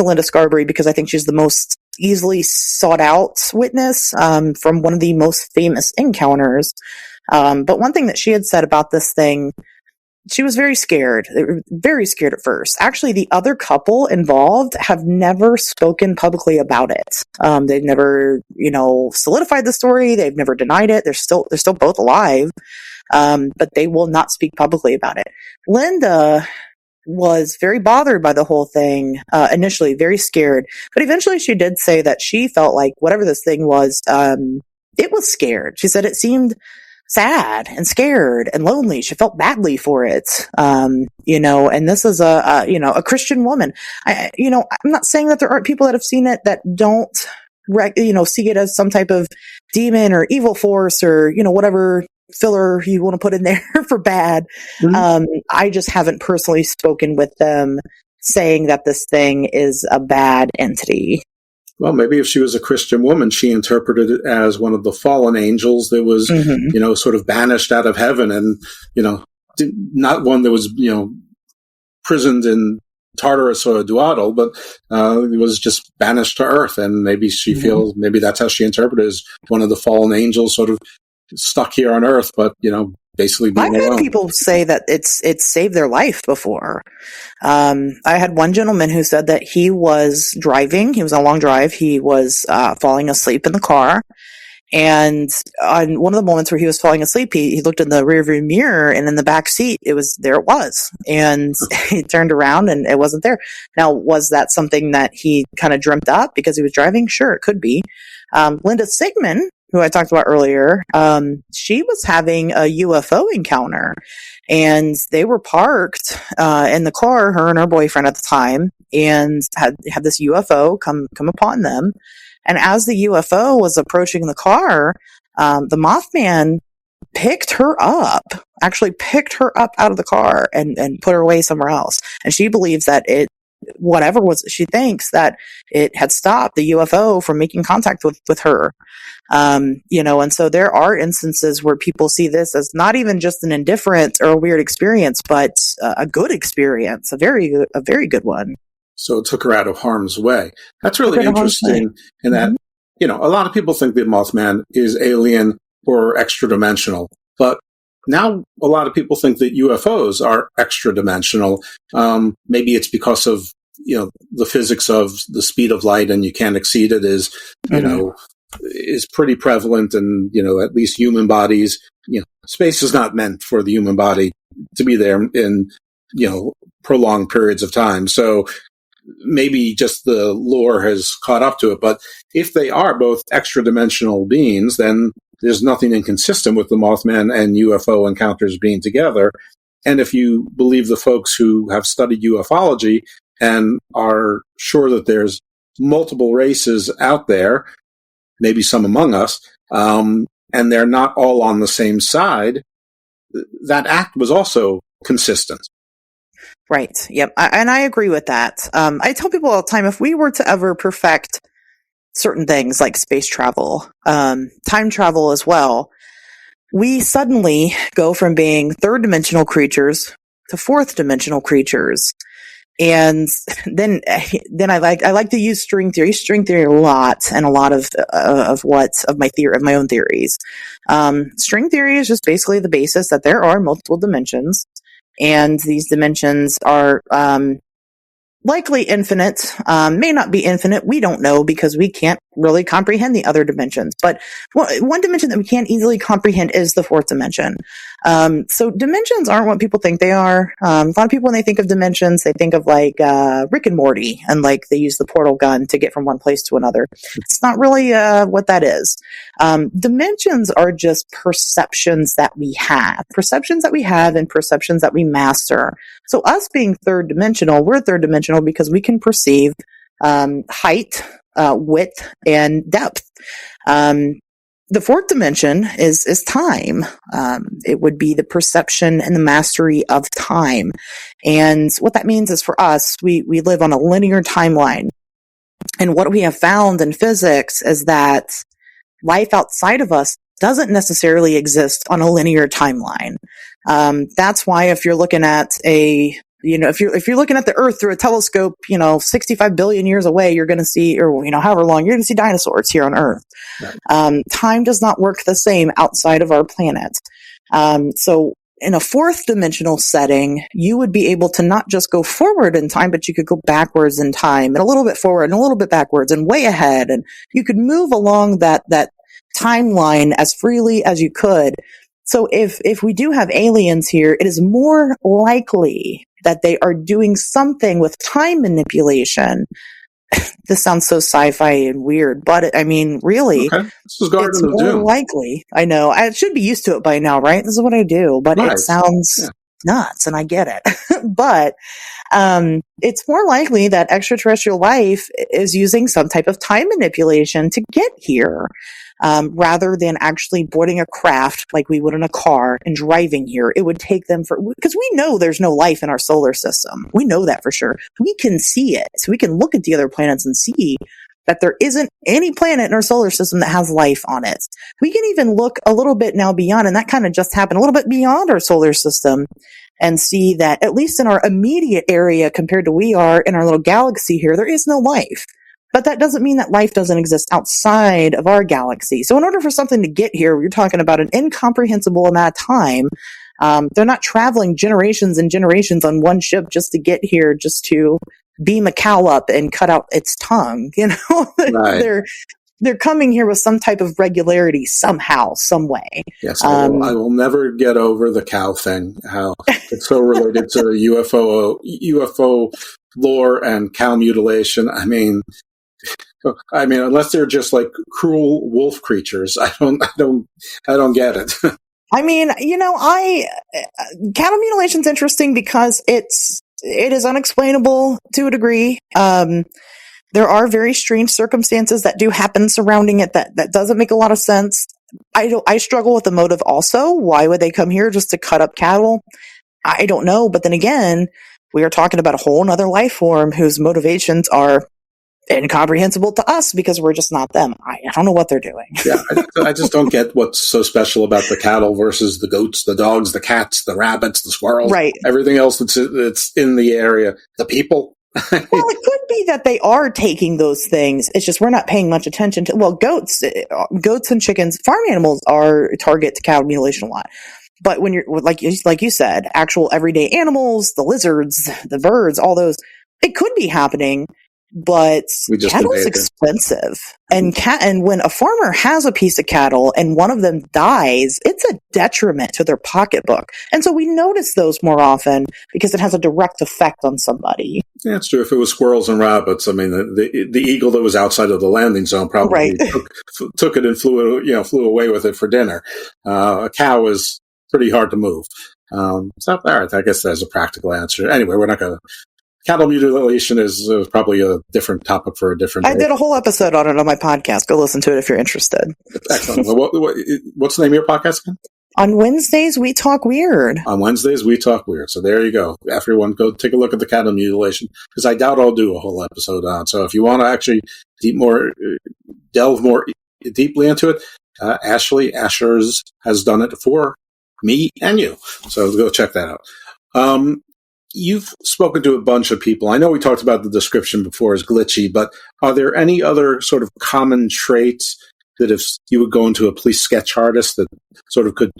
Linda Scarberry because I think she's the most easily sought out witness, from one of the most famous encounters. But one thing that she had said about this thing, she was very scared. They were very scared at first. Actually, the other couple involved have never spoken publicly about it. They've never, solidified the story. They've never denied it. They're still both alive. But they will not speak publicly about it. Linda was very bothered by the whole thing, initially very scared, but eventually she did say that she felt like whatever this thing was, it was scared. She said it seemed sad and scared and lonely. She felt badly for it. And this is a Christian woman. I'm not saying that there aren't people that have seen it that don't, see it as some type of demon or evil force or, whatever filler you want to put in there for bad. Mm-hmm. I just haven't personally spoken with them saying that this thing is a bad entity. Well, maybe if she was a Christian woman, she interpreted it as one of the fallen angels that was, sort of banished out of heaven, and, not one that was, prisoned in Tartarus or Duato, but it was just banished to earth. And maybe she feels, maybe that's how she interpreted it, as one of the fallen angels sort of stuck here on earth, but, basically being alone. I've had people say that it's saved their life before. I had one gentleman who said that he was driving. He was on a long drive. He was falling asleep in the car. And on one of the moments where he was falling asleep, he looked in the rearview mirror, and in the back seat, it was. And he turned around and it wasn't there. Now, was that something that he kind of dreamt up because he was driving? Sure, it could be. Linda Sigmund, who I talked about earlier, she was having a UFO encounter, and they were parked in the car, her and her boyfriend at the time, and had this UFO come upon them. And as the UFO was approaching the car, the Mothman picked her up out of the car and put her away somewhere else. And she believes that she thinks that it had stopped the UFO from making contact with her. And so there are instances where people see this as not even just an indifferent or a weird experience, but a good experience, a very good one. So it took her out of harm's way. That's really interesting in that, a lot of people think that Mothman is alien or extra-dimensional, but now a lot of people think that UFOs are extra-dimensional. Maybe it's because of, the physics of the speed of light and you can't exceed it is pretty prevalent, and, at least human bodies, space is not meant for the human body to be there in, prolonged periods of time. So maybe just the lore has caught up to it. But if they are both extra-dimensional beings, then there's nothing inconsistent with the Mothman and UFO encounters being together. And if you believe the folks who have studied ufology and are sure that there's multiple races out there, maybe some among us, and they're not all on the same side, that act was also consistent. Right. Yep. And I agree with that. I tell people all the time, if we were to ever perfect certain things like space travel, time travel as well, we suddenly go from being third dimensional creatures to fourth dimensional creatures. And then I like to use string theory a lot, and a lot of my own theories. String theory is just basically the basis that there are multiple dimensions, and these dimensions are likely infinite, may not be infinite. We don't know because we can't really comprehend the other dimensions. But one dimension that we can't easily comprehend is the fourth dimension. So dimensions aren't what people think they are. A lot of people, when they think of dimensions, they think of like Rick and Morty, and like they use the portal gun to get from one place to another. It's not really what that is. Dimensions are just perceptions that we have and perceptions that we master. So us being third dimensional, we're third dimensional because we can perceive height, width, and depth. The fourth dimension is time. It would be the perception and the mastery of time. And what that means is, for us, we live on a linear timeline. And what we have found in physics is that life outside of us doesn't necessarily exist on a linear timeline. That's why if you're looking at if you're looking at the Earth through a telescope, 65 billion years away, you're going to see, or, however long, you're going to see dinosaurs here on Earth. Right. Time does not work the same outside of our planet. So in a fourth dimensional setting, you would be able to not just go forward in time, but you could go backwards in time, and a little bit forward and a little bit backwards and way ahead. And you could move along that timeline as freely as you could. So if we do have aliens here, it is more likely that they are doing something with time manipulation. This sounds so sci-fi and weird, but really, okay. This is Garden it's of more Doom. likely. I know. I should be used to it by now, right? This is what I do, but It sounds nuts, and I get it. But it's more likely that extraterrestrial life is using some type of time manipulation to get here. Rather than actually boarding a craft like we would in a car and driving here. It would take them because we know there's no life in our solar system. We know that for sure. We can see it. So we can look at the other planets and see that there isn't any planet in our solar system that has life on it. We can even look a little bit now beyond, and that kind of just happened, a little bit beyond our solar system, and see that at least in our immediate area compared to we are in our little galaxy here, there is no life. But that doesn't mean that life doesn't exist outside of our galaxy. So in order for something to get here, you're talking about an incomprehensible amount of time. They're not traveling generations and generations on one ship just to get here, just to beam a cow up and cut out its tongue. Right. They're coming here with some type of regularity somehow, some way. Yes, I will never get over the cow thing, how it's so related to UFO lore and cow mutilation. I mean, unless they're just like cruel wolf creatures, I don't get it. Cattle mutilation is interesting because it is unexplainable to a degree. There are very strange circumstances that do happen surrounding it that doesn't make a lot of sense. I struggle with the motive also. Why would they come here just to cut up cattle? I don't know. But then again, we are talking about a whole nother life form whose motivations are incomprehensible to us because we're just not them. I don't know what they're doing. Yeah, I just don't get what's so special about the cattle versus the goats, the dogs, the cats, the rabbits, the squirrels, right? Everything else that's in the area, the people. Well, it could be that they are taking those things. It's just we're not paying much attention to. Well, goats and chickens, farm animals are target to cattle mutilation a lot. But when you're like you said, actual everyday animals, the lizards, the birds, all those, it could be happening. But cattle's expensive, and when a farmer has a piece of cattle and one of them dies, it's a detriment to their pocketbook. And so we notice those more often because it has a direct effect on somebody. Yeah, it's true. If it was squirrels and rabbits, I mean, the eagle that was outside of the landing zone probably took it and flew away with it for dinner. A cow is pretty hard to move. So, all right, I guess that's a practical answer. Anyway, we're not going to. Cattle mutilation is probably a different topic for a different day. I did a whole episode on it on my podcast. Go listen to it if you're interested. Excellent. What's the name of your podcast again? On Wednesdays, we talk weird. On Wednesdays, we talk weird. So there you go. Everyone, go take a look at the cattle mutilation, because I doubt I'll do a whole episode on. So if you want to actually delve more deeply into it, Ashley Asherz has done it for me and you. So go check that out. You've spoken to a bunch of people. I know we talked about the description before as glitchy, but are there any other sort of common traits that if you would go into a police sketch artist that sort of could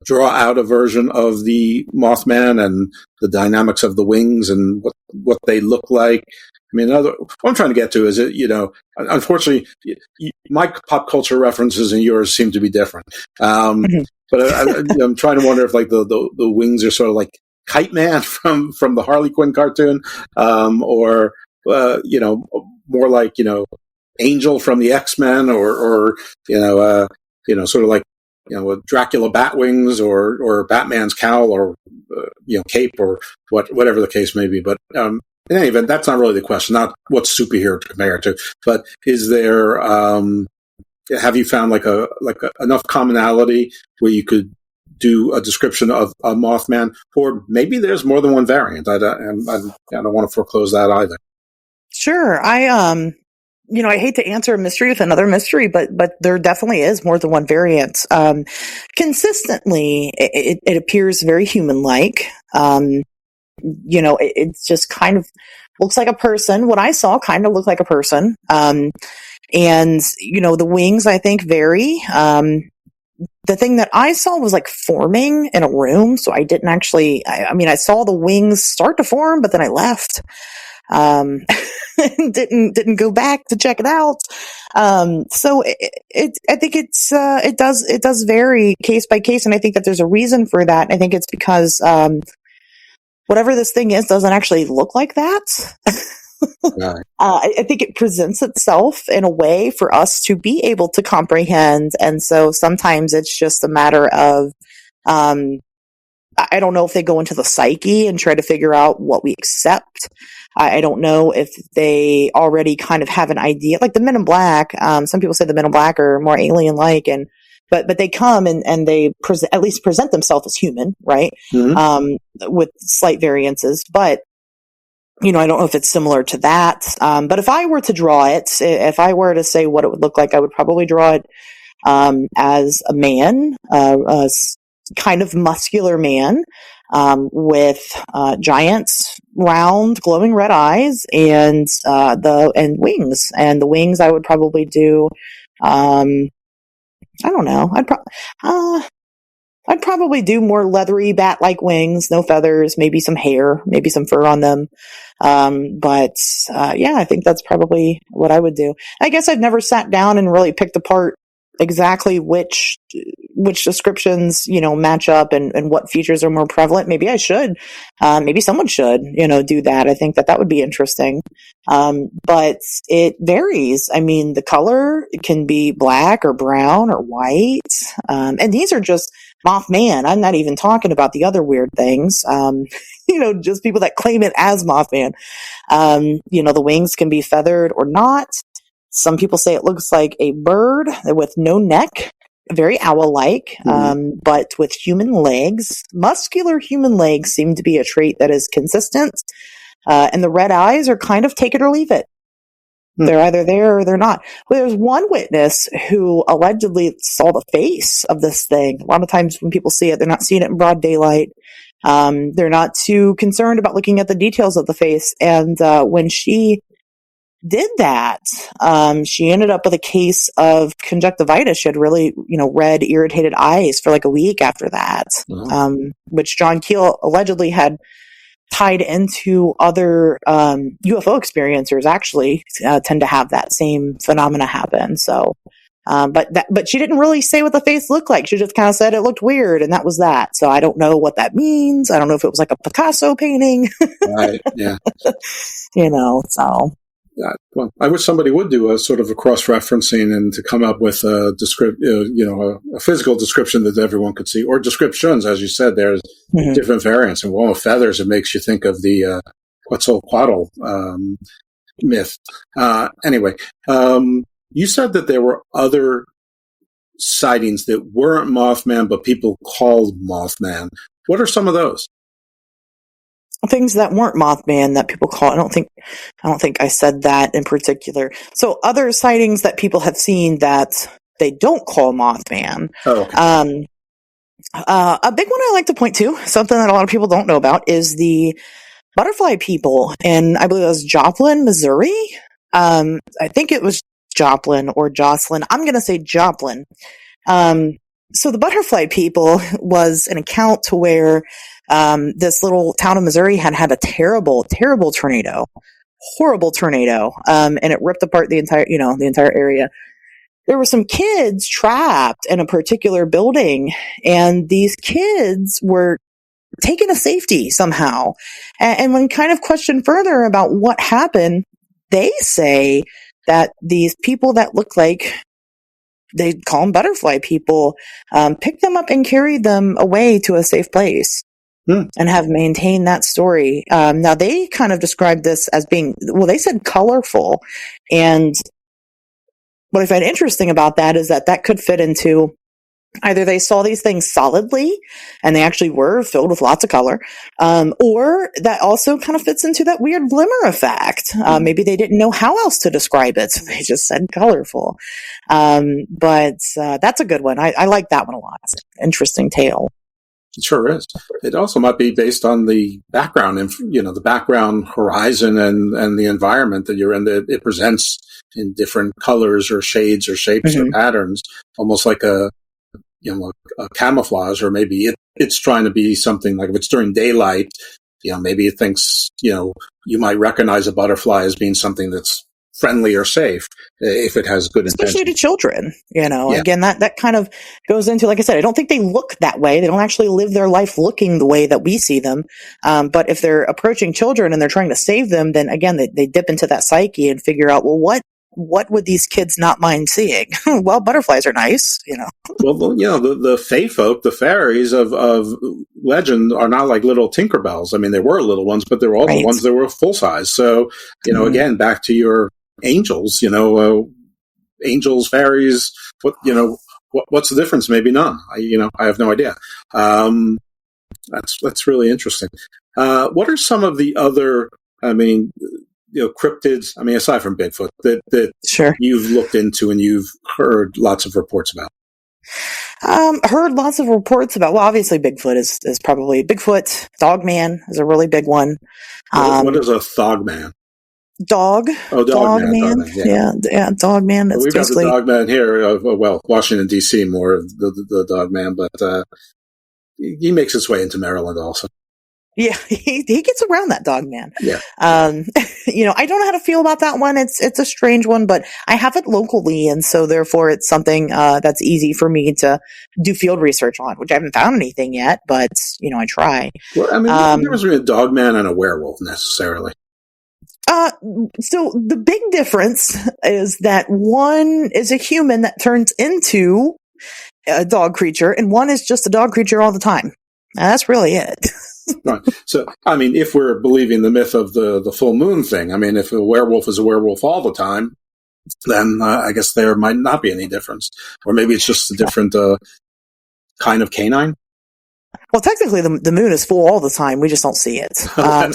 draw out a version of the Mothman and the dynamics of the wings and what they look like? I mean, what I'm trying to get to is, unfortunately, my pop culture references and yours seem to be different. But I'm trying to wonder if like the wings are sort of like Kite Man from the Harley Quinn cartoon, or more like Angel from the X-Men, or sort of like Dracula bat wings, or Batman's cowl, or cape, or whatever the case may be. But in any event, that's not really the question. Not what superhero to compare it to, but is there? Have you found like enough commonality where you could do a description of a Mothman, or maybe there's more than one variant? I don't want to foreclose that either. Sure. I hate to answer a mystery with another mystery, but there definitely is more than one variant. Consistently, it appears very human-like. It just kind of looks like a person. What I saw kind of looked like a person. And the wings, I think, vary. The thing that I saw was like forming in a room. So I didn't actually, I saw the wings start to form, but then I left. Didn't go back to check it out. So I think it does vary case by case. And I think that there's a reason for that. I think it's because, whatever this thing is doesn't actually look like that. Right. I think it presents itself in a way for us to be able to comprehend. And so sometimes it's just a matter of, I don't know if they go into the psyche and try to figure out what we accept. I don't know if they already kind of have an idea, like the Men in Black. Some people say the Men in Black are more alien-like, but they come and they at least present themselves as human, right? Mm-hmm. With slight variances, but I don't know if it's similar to that. But if I were to draw it, if I were to say what it would look like, I would probably draw it as a man, a kind of muscular man, with giant, round, glowing red eyes and wings. And the wings I would probably do, I don't know. I'd probably do more leathery bat-like wings, no feathers, maybe some hair, maybe some fur on them. I think that's probably what I would do. I guess I've never sat down and really picked apart exactly which descriptions, match up and what features are more prevalent. Maybe I should. Maybe someone should, do that. I think that would be interesting. But it varies. I mean, the color can be black or brown or white. And these are just Mothman. I'm not even talking about the other weird things. Just people that claim it as Mothman. The wings can be feathered or not. Some people say it looks like a bird with no neck. very owl-like, but with human legs. Muscular human legs seem to be a trait that is consistent. And the red eyes are kind of take it or leave it. They're either there or they're not. Well, there's one witness who allegedly saw the face of this thing. A lot of times when people see it, they're not seeing it in broad daylight. They're not too concerned about looking at the details of the face. And when she did that, she ended up with a case of conjunctivitis. She had really, red, irritated eyes for like a week after that, which John Keel allegedly had tied into other UFO experiencers actually tend to have that same phenomena happen. So, but she didn't really say what the face looked like. She just kind of said it looked weird, and that was that. So I don't know what that means. I don't know if it was like a Picasso painting. Right. Yeah. So. Well, I wish somebody would do a sort of a cross-referencing and to come up with a a physical description that everyone could see, or descriptions, as you said. There's different variants, and one with feathers, it makes you think of the Quetzalcoatl myth. Anyway, you said that there were other sightings that weren't Mothman, but people called Mothman. What are some of those? Things that weren't Mothman that people call. I don't think I said that in particular. So other sightings that people have seen that they don't call Mothman. Oh, okay. A big one I like to point to, something that a lot of people don't know about, is the butterfly people, and I believe it was Joplin, Missouri. I think it was Joplin or Jocelyn. I'm going to say Joplin. So the butterfly people was an account to where this little town of Missouri had a terrible, terrible tornado, horrible tornado, and it ripped apart the entire area. There were some kids trapped in a particular building, and these kids were taken to safety somehow. And when kind of questioned further about what happened, they say that these people that look like, they call them butterfly people, picked them up and carried them away to a safe place. And have maintained that story. Now, they kind of described this as being, they said colorful. And what I find interesting about that is that could fit into either they saw these things solidly and they actually were filled with lots of color, or that also kind of fits into that weird glimmer effect. Maybe they didn't know how else to describe it, so they just said colorful. But that's a good one. I like that one a lot. It's an interesting tale. It sure is. It also might be based on the background, the background horizon and the environment that you're in. That it presents in different colors or shades or shapes or patterns, almost like a camouflage, or maybe it's trying to be something like, if it's during daylight, maybe it thinks, you might recognize a butterfly as being something that's friendly or safe if it has good intention. Especially to children, Again, that kind of goes into, like I said, I don't think they look that way. They don't actually live their life looking the way that we see them. But if they're approaching children and they're trying to save them, then again, they dip into that psyche and figure out, well, what would these kids not mind seeing? Well, butterflies are nice, Well, the fae folk, the fairies of legend are not like little Tinkerbells. I mean, there were little ones, but there were also ones that were full size. So, again, back to your angels, angels, fairies, what's the difference? Maybe none. I have no idea. That's really interesting. What are some of the other, cryptids, aside from Bigfoot, that sure you've looked into and you've heard lots of reports about? Heard lots of reports about, well, obviously Bigfoot is probably Bigfoot. Dogman is a really big one. What is a Thogman? Dog. Oh, Dogman. Yeah, Dogman. Well, we've got the Dogman here. Washington D.C. more of the Dogman, but he makes his way into Maryland also. Yeah, he gets around that Dogman. Yeah. I don't know how to feel about that one. It's a strange one, but I have it locally, and so therefore it's something that's easy for me to do field research on, which I haven't found anything yet, but I try. Well, there was a Dogman and a werewolf necessarily. So the big difference is that one is a human that turns into a dog creature, and one is just a dog creature all the time. Now, that's really it. Right. So, if we're believing the myth of the full moon thing, if a werewolf is a werewolf all the time, then I guess there might not be any difference. Or maybe it's just a different kind of canine. Well, technically, the moon is full all the time. We just don't see it. There's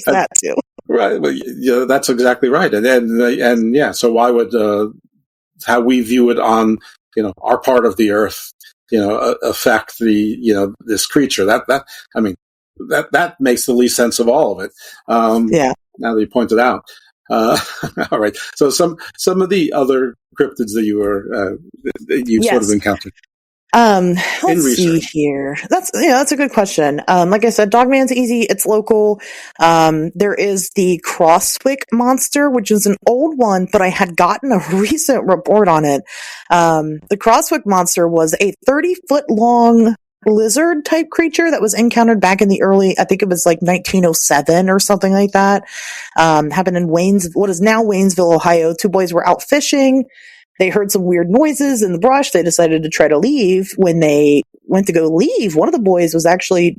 that too. Right. Well, that's exactly right. And yeah. So why would how we view it on our part of the Earth, affect the this creature? That makes the least sense of all of it. Now that you pointed out. All right. So some of the other cryptids that you've sort of encountered. Let's see here. That's a good question. Like I said, Dogman's easy. It's local. There is the Crosswick monster, which is an old one, but I had gotten a recent report on it. The Crosswick monster was a 30-foot long lizard type creature that was encountered back in the early, I think it was like 1907 or something like that. Happened in what is now Waynesville, Ohio. Two boys were out fishing. They heard some weird noises in the brush. They decided to try to leave. When they went to go leave, one of the boys was actually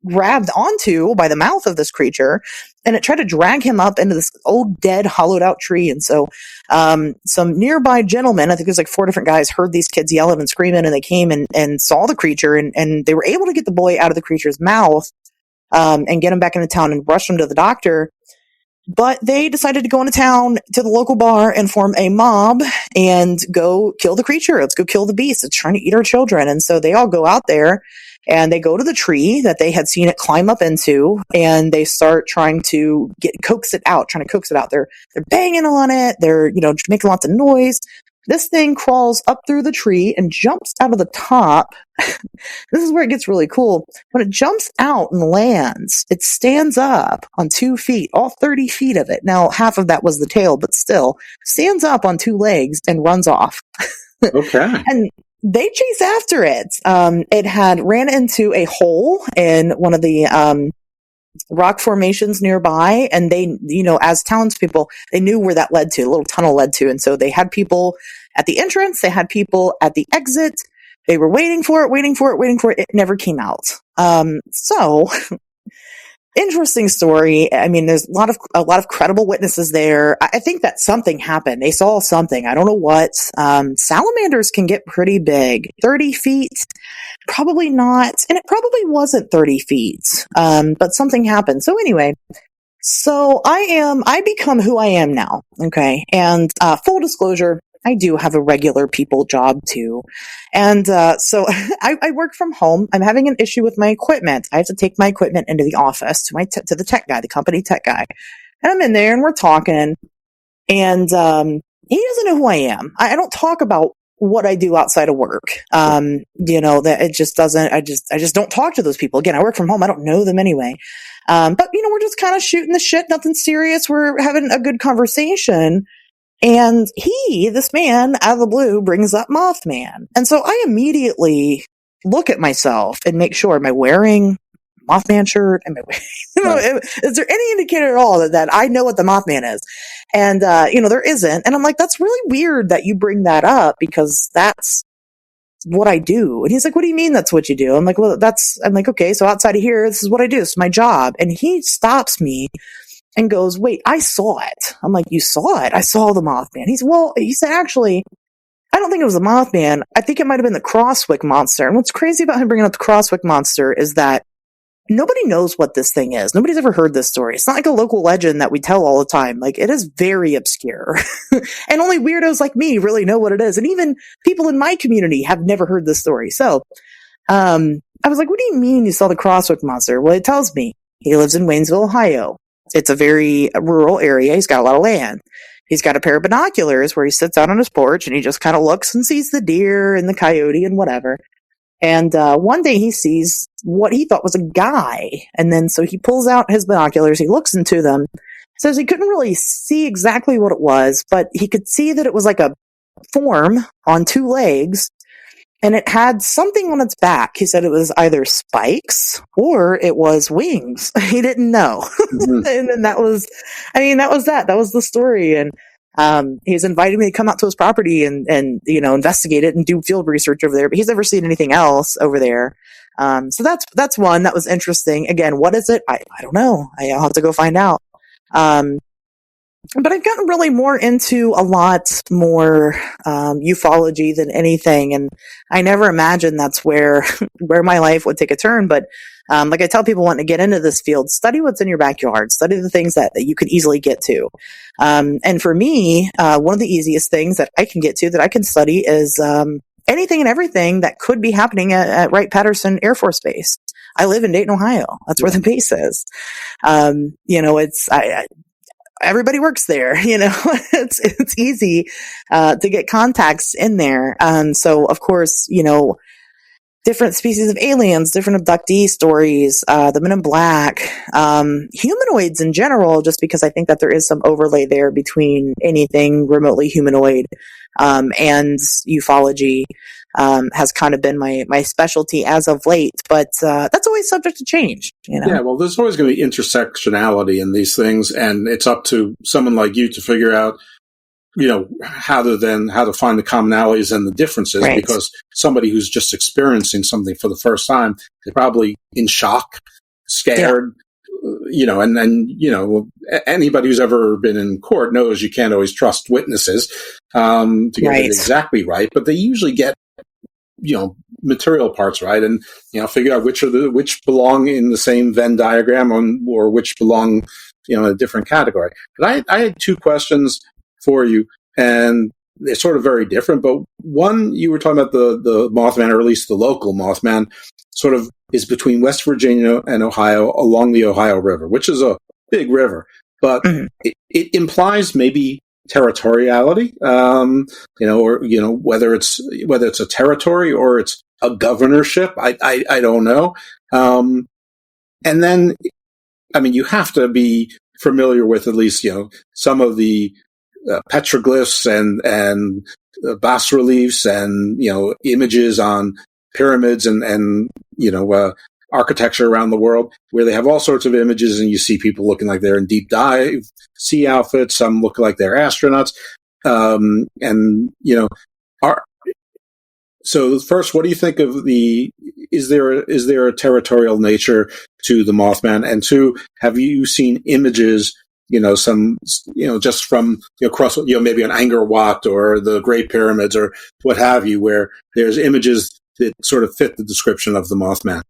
grabbed onto by the mouth of this creature, and it tried to drag him up into this old, dead, hollowed-out tree. And so some nearby gentlemen, I think it was like 4 different guys, heard these kids yelling and screaming, and they came and saw the creature, and they were able to get the boy out of the creature's mouth and get him back into town and rush him to the doctor. But they decided to go into town to the local bar and form a mob and go kill the creature. Let's go kill the beast. It's trying to eat our children. And so they all go out there and they go to the tree that they had seen it climb up into, and they start trying to coax it out. They're banging on it. They're, making lots of noise. This thing crawls up through the tree and jumps out of the top. This is where it gets really cool. When it jumps out and lands, it stands up on 2 feet, all 30 feet of it. Now, half of that was the tail, but still stands up on 2 legs and runs off. Okay. And they chase after it. It had ran into a hole in one of the rock formations nearby, and they, as townspeople, they knew where that led to, a little tunnel led to, and so they had people at the entrance, they had people at the exit. They were waiting for it. It never came out. So interesting story. I mean, there's a lot of credible witnesses there. I think that something happened. They saw something. I don't know what. Salamanders can get pretty big. 30 feet, probably not. And it probably wasn't 30 feet. But something happened. So anyway, I become who I am now. Okay. And, full disclosure, I do have a regular people job too. And so I work from home. I'm having an issue with my equipment. I have to take my equipment into the office to the tech guy, the company tech guy. And I'm in there and we're talking. And he doesn't know who I am. I don't talk about what I do outside of work. That it just doesn't, I just don't talk to those people. Again, I work from home. I don't know them anyway. But we're just kind of shooting the shit, nothing serious. We're having a good conversation. And this man, out of the blue, brings up Mothman. And so I immediately look at myself and make sure, am I wearing Mothman shirt? Is there any indicator at all that I know what the Mothman is? And, there isn't. And I'm like, that's really weird that you bring that up, because that's what I do. And he's like, what do you mean that's what you do? I'm like, okay, so outside of here, this is what I do. This is my job. And he stops me and goes, wait, I saw it. I'm like, you saw it? I saw the Mothman. He said, actually, I don't think it was the Mothman. I think it might have been the Crosswick monster. And what's crazy about him bringing up the Crosswick monster is that nobody knows what this thing is. Nobody's ever heard this story. It's not like a local legend that we tell all the time. Like, it is very obscure. And only weirdos like me really know what it is. And even people in my community have never heard this story. So, I was like, what do you mean you saw the Crosswick monster? Well, it tells me he lives in Waynesville, Ohio. It's a very rural area. He's got a lot of land. He's got a pair of binoculars where he sits out on his porch and he just kind of looks and sees the deer and the coyote and whatever. And one day he sees what he thought was a guy. And then so he pulls out his binoculars. He looks into them. Says he couldn't really see exactly what it was, but he could see that it was like a form on 2 legs. And it had something on its back. He said it was either spikes or it was wings. He didn't know. Mm-hmm. And then that was that. That was the story. And he's invited me to come out to his property and investigate it and do field research over there. But he's never seen anything else over there. So that's one that was interesting. Again, what is it? I don't know. I'll have to go find out. But I've gotten really more into a lot more ufology than anything, and I never imagined that's where my life would take a turn. But like I tell people wanting to get into this field, study what's in your backyard, study the things that you can easily get to. And for me, one of the easiest things that I can get to, that I can study, is anything and everything that could be happening at Wright-Patterson Air Force Base. I live in Dayton, Ohio. That's where the base is. It's everybody works there, it's easy, to get contacts in there. So of course, different species of aliens, different abductee stories, the Men in Black, humanoids in general, just because I think that there is some overlay there between anything remotely humanoid, and ufology, has kind of been my specialty as of late, but that's always subject to change. Yeah, well, there's always going to be intersectionality in these things, and it's up to someone like you to figure out, how to find the commonalities and the differences. Right. Because somebody who's just experiencing something for the first time, they're probably in shock, scared. Yeah. And anybody who's ever been in court knows you can't always trust witnesses to get it exactly right, but they usually get material parts right, and figure out which belong in the same Venn diagram or which belong in a different category. But I had two questions for you, and they're sort of very different. But one, you were talking about the Mothman, or at least the local Mothman, sort of is between West Virginia and Ohio, along the Ohio River, which is a big river, but it implies maybe territoriality, or whether it's a territory or it's a governorship. I don't know. And then, you have to be familiar with at least some of the petroglyphs and bas reliefs and images on pyramids and architecture around the world, where they have all sorts of images, and you see people looking like they're in deep dive sea outfits, some look like they're astronauts, so first, what do you think of is there a territorial nature to the Mothman? And two, have you seen images, just from across, maybe an Angkor Wat or the Great Pyramids or what have you, where there's images that sort of fit the description of the Mothman?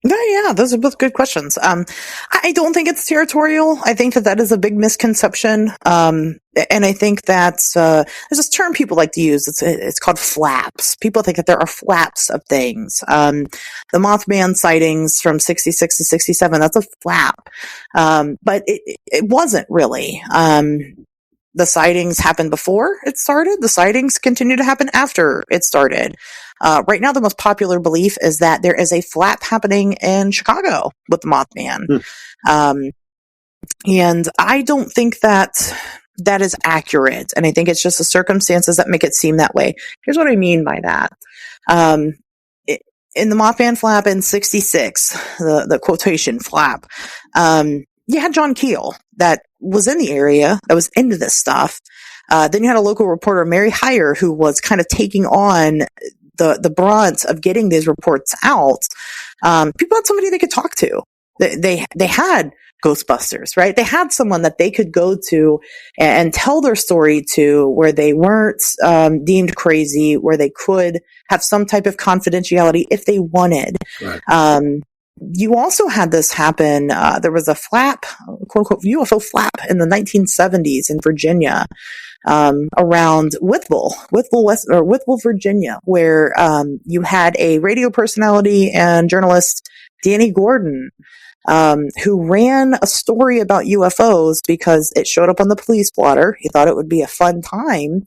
Yeah, those are both good questions. I don't think it's territorial. I think that is a big misconception. And I think that there's this term people like to use. It's called flaps. People think that there are flaps of things. The Mothman sightings from 66 to 67, that's a flap. But it wasn't really. The sightings happened before it started. The sightings continue to happen after it started. Right now, the most popular belief is that there is a flap happening in Chicago with the Mothman. And I don't think that is accurate. And I think it's just the circumstances that make it seem that way. Here's what I mean by that. In the Mothman flap in 66, the quotation flap, you had John Keel that was in the area, that was into this stuff. Then you had a local reporter, Mary Heyer, who was kind of taking on the brunt of getting these reports out. People had somebody they could talk to. They had Ghostbusters, right? They had someone that they could go to and tell their story to, where they weren't deemed crazy, where they could have some type of confidentiality if they wanted. Right. You also had this happen. There was a flap, quote unquote, UFO flap in the 1970s in Virginia, around Whitwell, Virginia, where you had a radio personality and journalist, Danny Gordon, who ran a story about UFOs because it showed up on the police blotter. He thought it would be a fun time,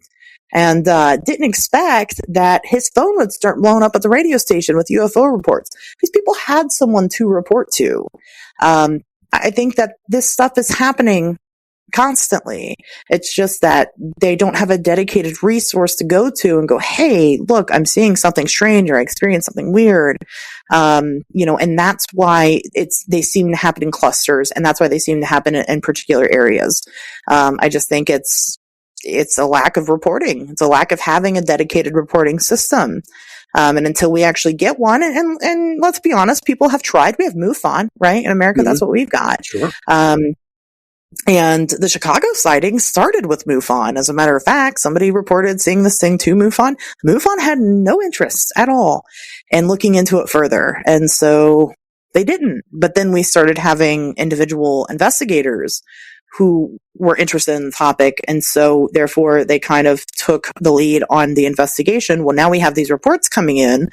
and didn't expect that his phone would start blowing up at the radio station with UFO reports. These people had someone to report to. I think that this stuff is happening constantly. It's just that they don't have a dedicated resource to go to and go, hey, look, I'm seeing something strange, or I experienced something weird. And that's why they seem to happen in clusters, and that's why they seem to happen in particular areas. I just think it's a lack of reporting. It's a lack of having a dedicated reporting system. And until we actually get one, and let's be honest, people have tried. We have MUFON, right? In America, that's what we've got. Sure. And the Chicago sighting started with MUFON. As a matter of fact, somebody reported seeing this thing to MUFON. MUFON had no interest at all in looking into it further. And so they didn't. But then we started having individual investigators who were interested in the topic. And so therefore they kind of took the lead on the investigation. Well, now we have these reports coming in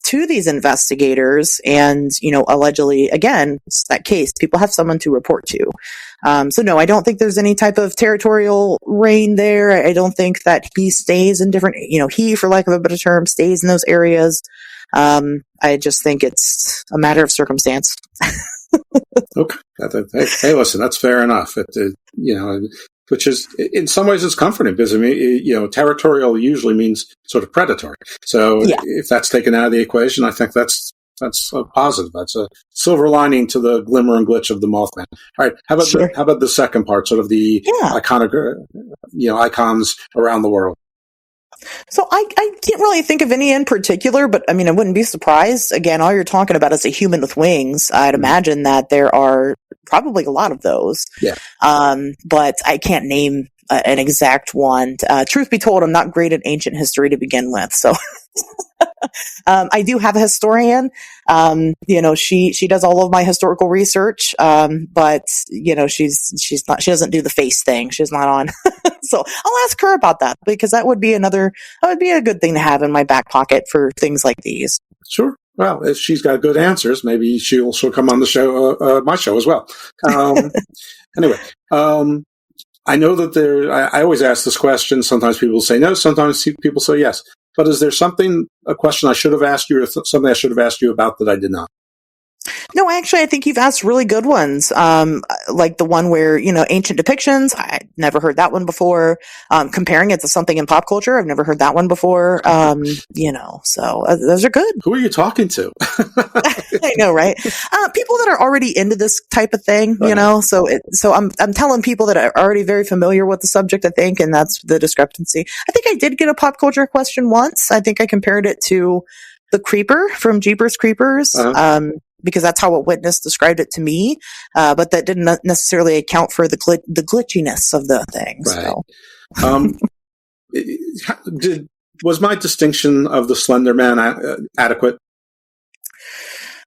to these investigators, and, you know, allegedly, again, it's that case, people have someone to report to. So no, I don't think there's any type of territorial reign there. I don't think that he stays in different, you know, he, for lack of a better term, stays in those areas. I just think it's a matter of circumstance. Okay. Hey, listen, that's fair enough. You know, which is, in some ways, it's comforting because, I mean, you know, territorial usually means sort of predatory. So if that's taken out of the equation, I think that's a positive. That's a silver lining to the glimmer and glitch of the Mothman. All right. How about the second part, sort of the iconic, you know, icons around the world? So I can't really think of any in particular, but I mean, I wouldn't be surprised. Again, all you're talking about is a human with wings. I'd imagine that there are probably a lot of those. Yeah. But I can't name an exact one. Truth be told, I'm not great at ancient history to begin with. So I do have a historian. You know, she does all of my historical research. But you know, she doesn't do the face thing. She's not on. So I'll ask her about that, because that would be a good thing to have in my back pocket for things like these. Sure. Well, if she's got good answers, maybe she'll come on the show, my show as well. Anyway, I know that I always ask this question. Sometimes people say no, sometimes people say yes. But is there a question I should have asked you, or something I should have asked you about that I did not? No, actually, I think you've asked really good ones. Like the one where, you know, ancient depictions. I never heard that one before. Comparing it to something in pop culture. I've never heard that one before. You know, so those are good. Who are you talking to? I know, right? People that are already into this type of thing, you know, so I'm telling people that are already very familiar with the subject, I think, and that's the discrepancy. I think I did get a pop culture question once. I think I compared it to the Creeper from Jeepers Creepers. Because that's how a witness described it to me, but that didn't necessarily account for the glitchiness of the thing. Right. So. Was my distinction of the Slenderman adequate?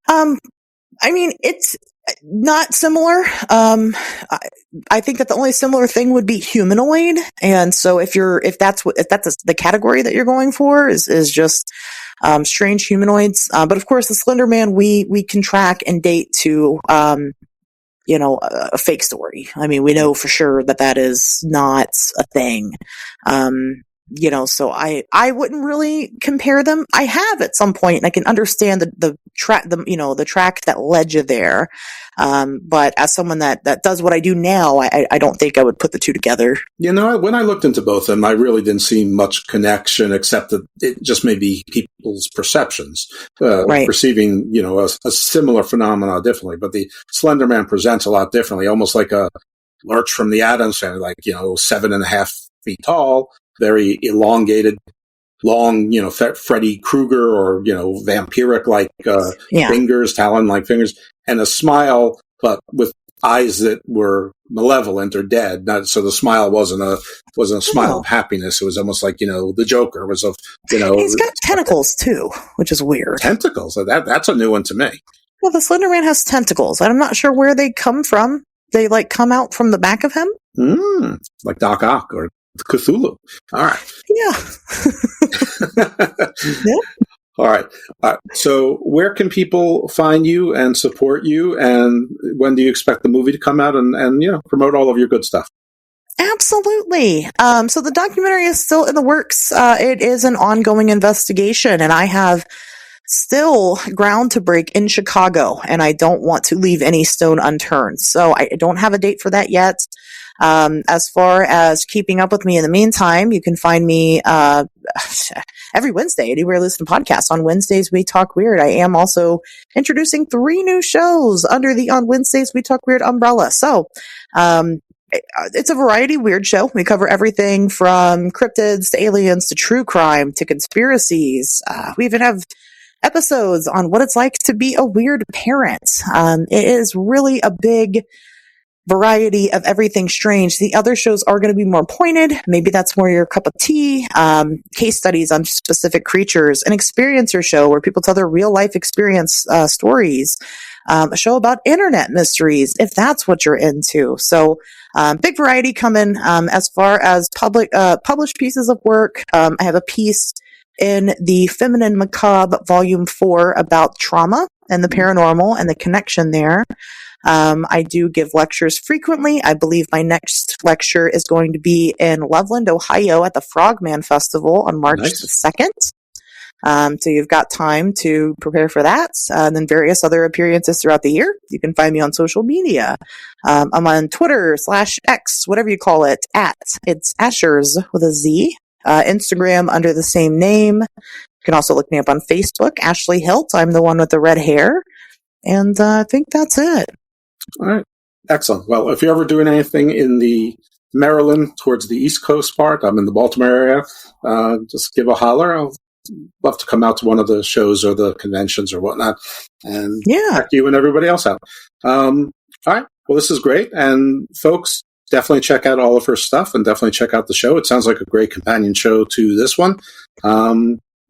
I mean, it's not similar. I think that the only similar thing would be humanoid, and so if that's the category that you're going for is just strange humanoids. But of course, the Slender Man we can track and date to you know, a fake story. I mean, we know for sure that is not a thing. You know, so I wouldn't really compare them. I have at some point, and I can understand the track that led you there. But as someone that does what I do now, I don't think I would put the two together. You know, when I looked into both of them, I really didn't see much connection, except that it just may be people's perceptions, perceiving, you know, a similar phenomena differently. But the Slender Man presents a lot differently, almost like a Lurch from the Addams Family, like, you know, 7.5 feet tall, very elongated, long, you know, Freddy Krueger or, you know, vampiric like fingers, talon-like fingers, and a smile, but with eyes that were malevolent or dead. So the smile wasn't a smile of happiness. It was almost like, you know, the Joker was he's got tentacles too, which is weird. Tentacles? That's a new one to me. Well, the Slender Man has tentacles. I'm not sure where they come from. They like come out from the back of him? Like Doc Ock or Cthulhu. All right. Yeah. Yep. All right. So where can people find you and support you? And when do you expect the movie to come out and you know, promote all of your good stuff? Absolutely. So the documentary is still in the works. It is an ongoing investigation, and I have still ground to break in Chicago, and I don't want to leave any stone unturned. So I don't have a date for that yet. As far as keeping up with me in the meantime, you can find me every Wednesday anywhere you listen to podcasts. On Wednesdays, we talk weird. I am also introducing 3 new shows under the On Wednesdays We Talk Weird umbrella. So it's a variety weird show. We cover everything from cryptids to aliens to true crime to conspiracies. We even have episodes on what it's like to be a weird parent. It is really a big variety of everything strange. The other shows are going to be more pointed. Maybe that's more your cup of tea. Case studies on specific creatures. An experiencer show where people tell their real life experience stories. A show about internet mysteries, if that's what you're into. So, big variety coming. As far as published pieces of work, I have a piece in the Feminine Macabre Volume 4 about trauma and the paranormal and the connection there. I do give lectures frequently. I believe my next lecture is going to be in Loveland, Ohio at the Frogman Festival on March the 2nd. So you've got time to prepare for that. And then various other appearances throughout the year. You can find me on social media. I'm on Twitter /X, whatever you call it, it's Asherz with a Z. Instagram under the same name. You can also look me up on Facebook, Ashley Hilt. I'm the one with the red hair. And I think that's it. All right. Excellent. Well, if you're ever doing anything in the Maryland towards the East Coast part, I'm in the Baltimore area, just give a holler. I'll love to come out to one of the shows or the conventions or whatnot and check you and everybody else out. All right. Well, this is great. And folks, definitely check out all of her stuff and definitely check out the show. It sounds like a great companion show to this one.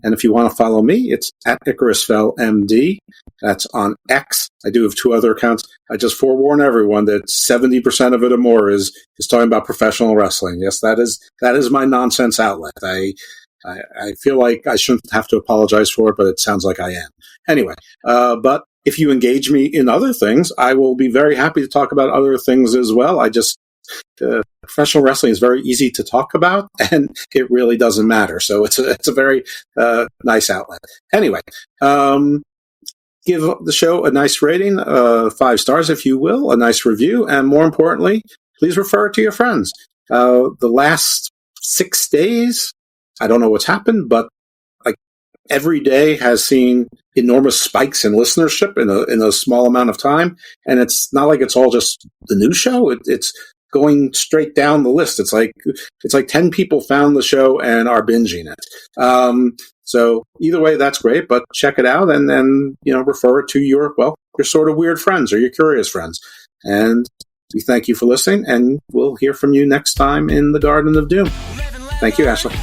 And if you want to follow me, it's at IcarusFellMD. That's on X. I do have 2 other accounts. I just forewarn everyone that 70% of it or more is talking about professional wrestling. Yes, that is my nonsense outlet. I feel like I shouldn't have to apologize for it, but it sounds like I am. Anyway, but if you engage me in other things, I will be very happy to talk about other things as well. Professional wrestling is very easy to talk about, and it really doesn't matter. So it's a very nice outlet. Anyway, give the show a nice rating, 5 stars if you will, a nice review, and more importantly, please refer it to your friends. The last 6 days, I don't know what's happened, but like every day has seen enormous spikes in listenership in a small amount of time, and it's not like it's all just the new show. It's going straight down the list. It's like 10 people found the show and are binging it. So either way, that's great, but check it out and then, refer it to your sort of weird friends or your curious friends. And we thank you for listening, and we'll hear from you next time in the Garden of Doom. Thank you, Ashley.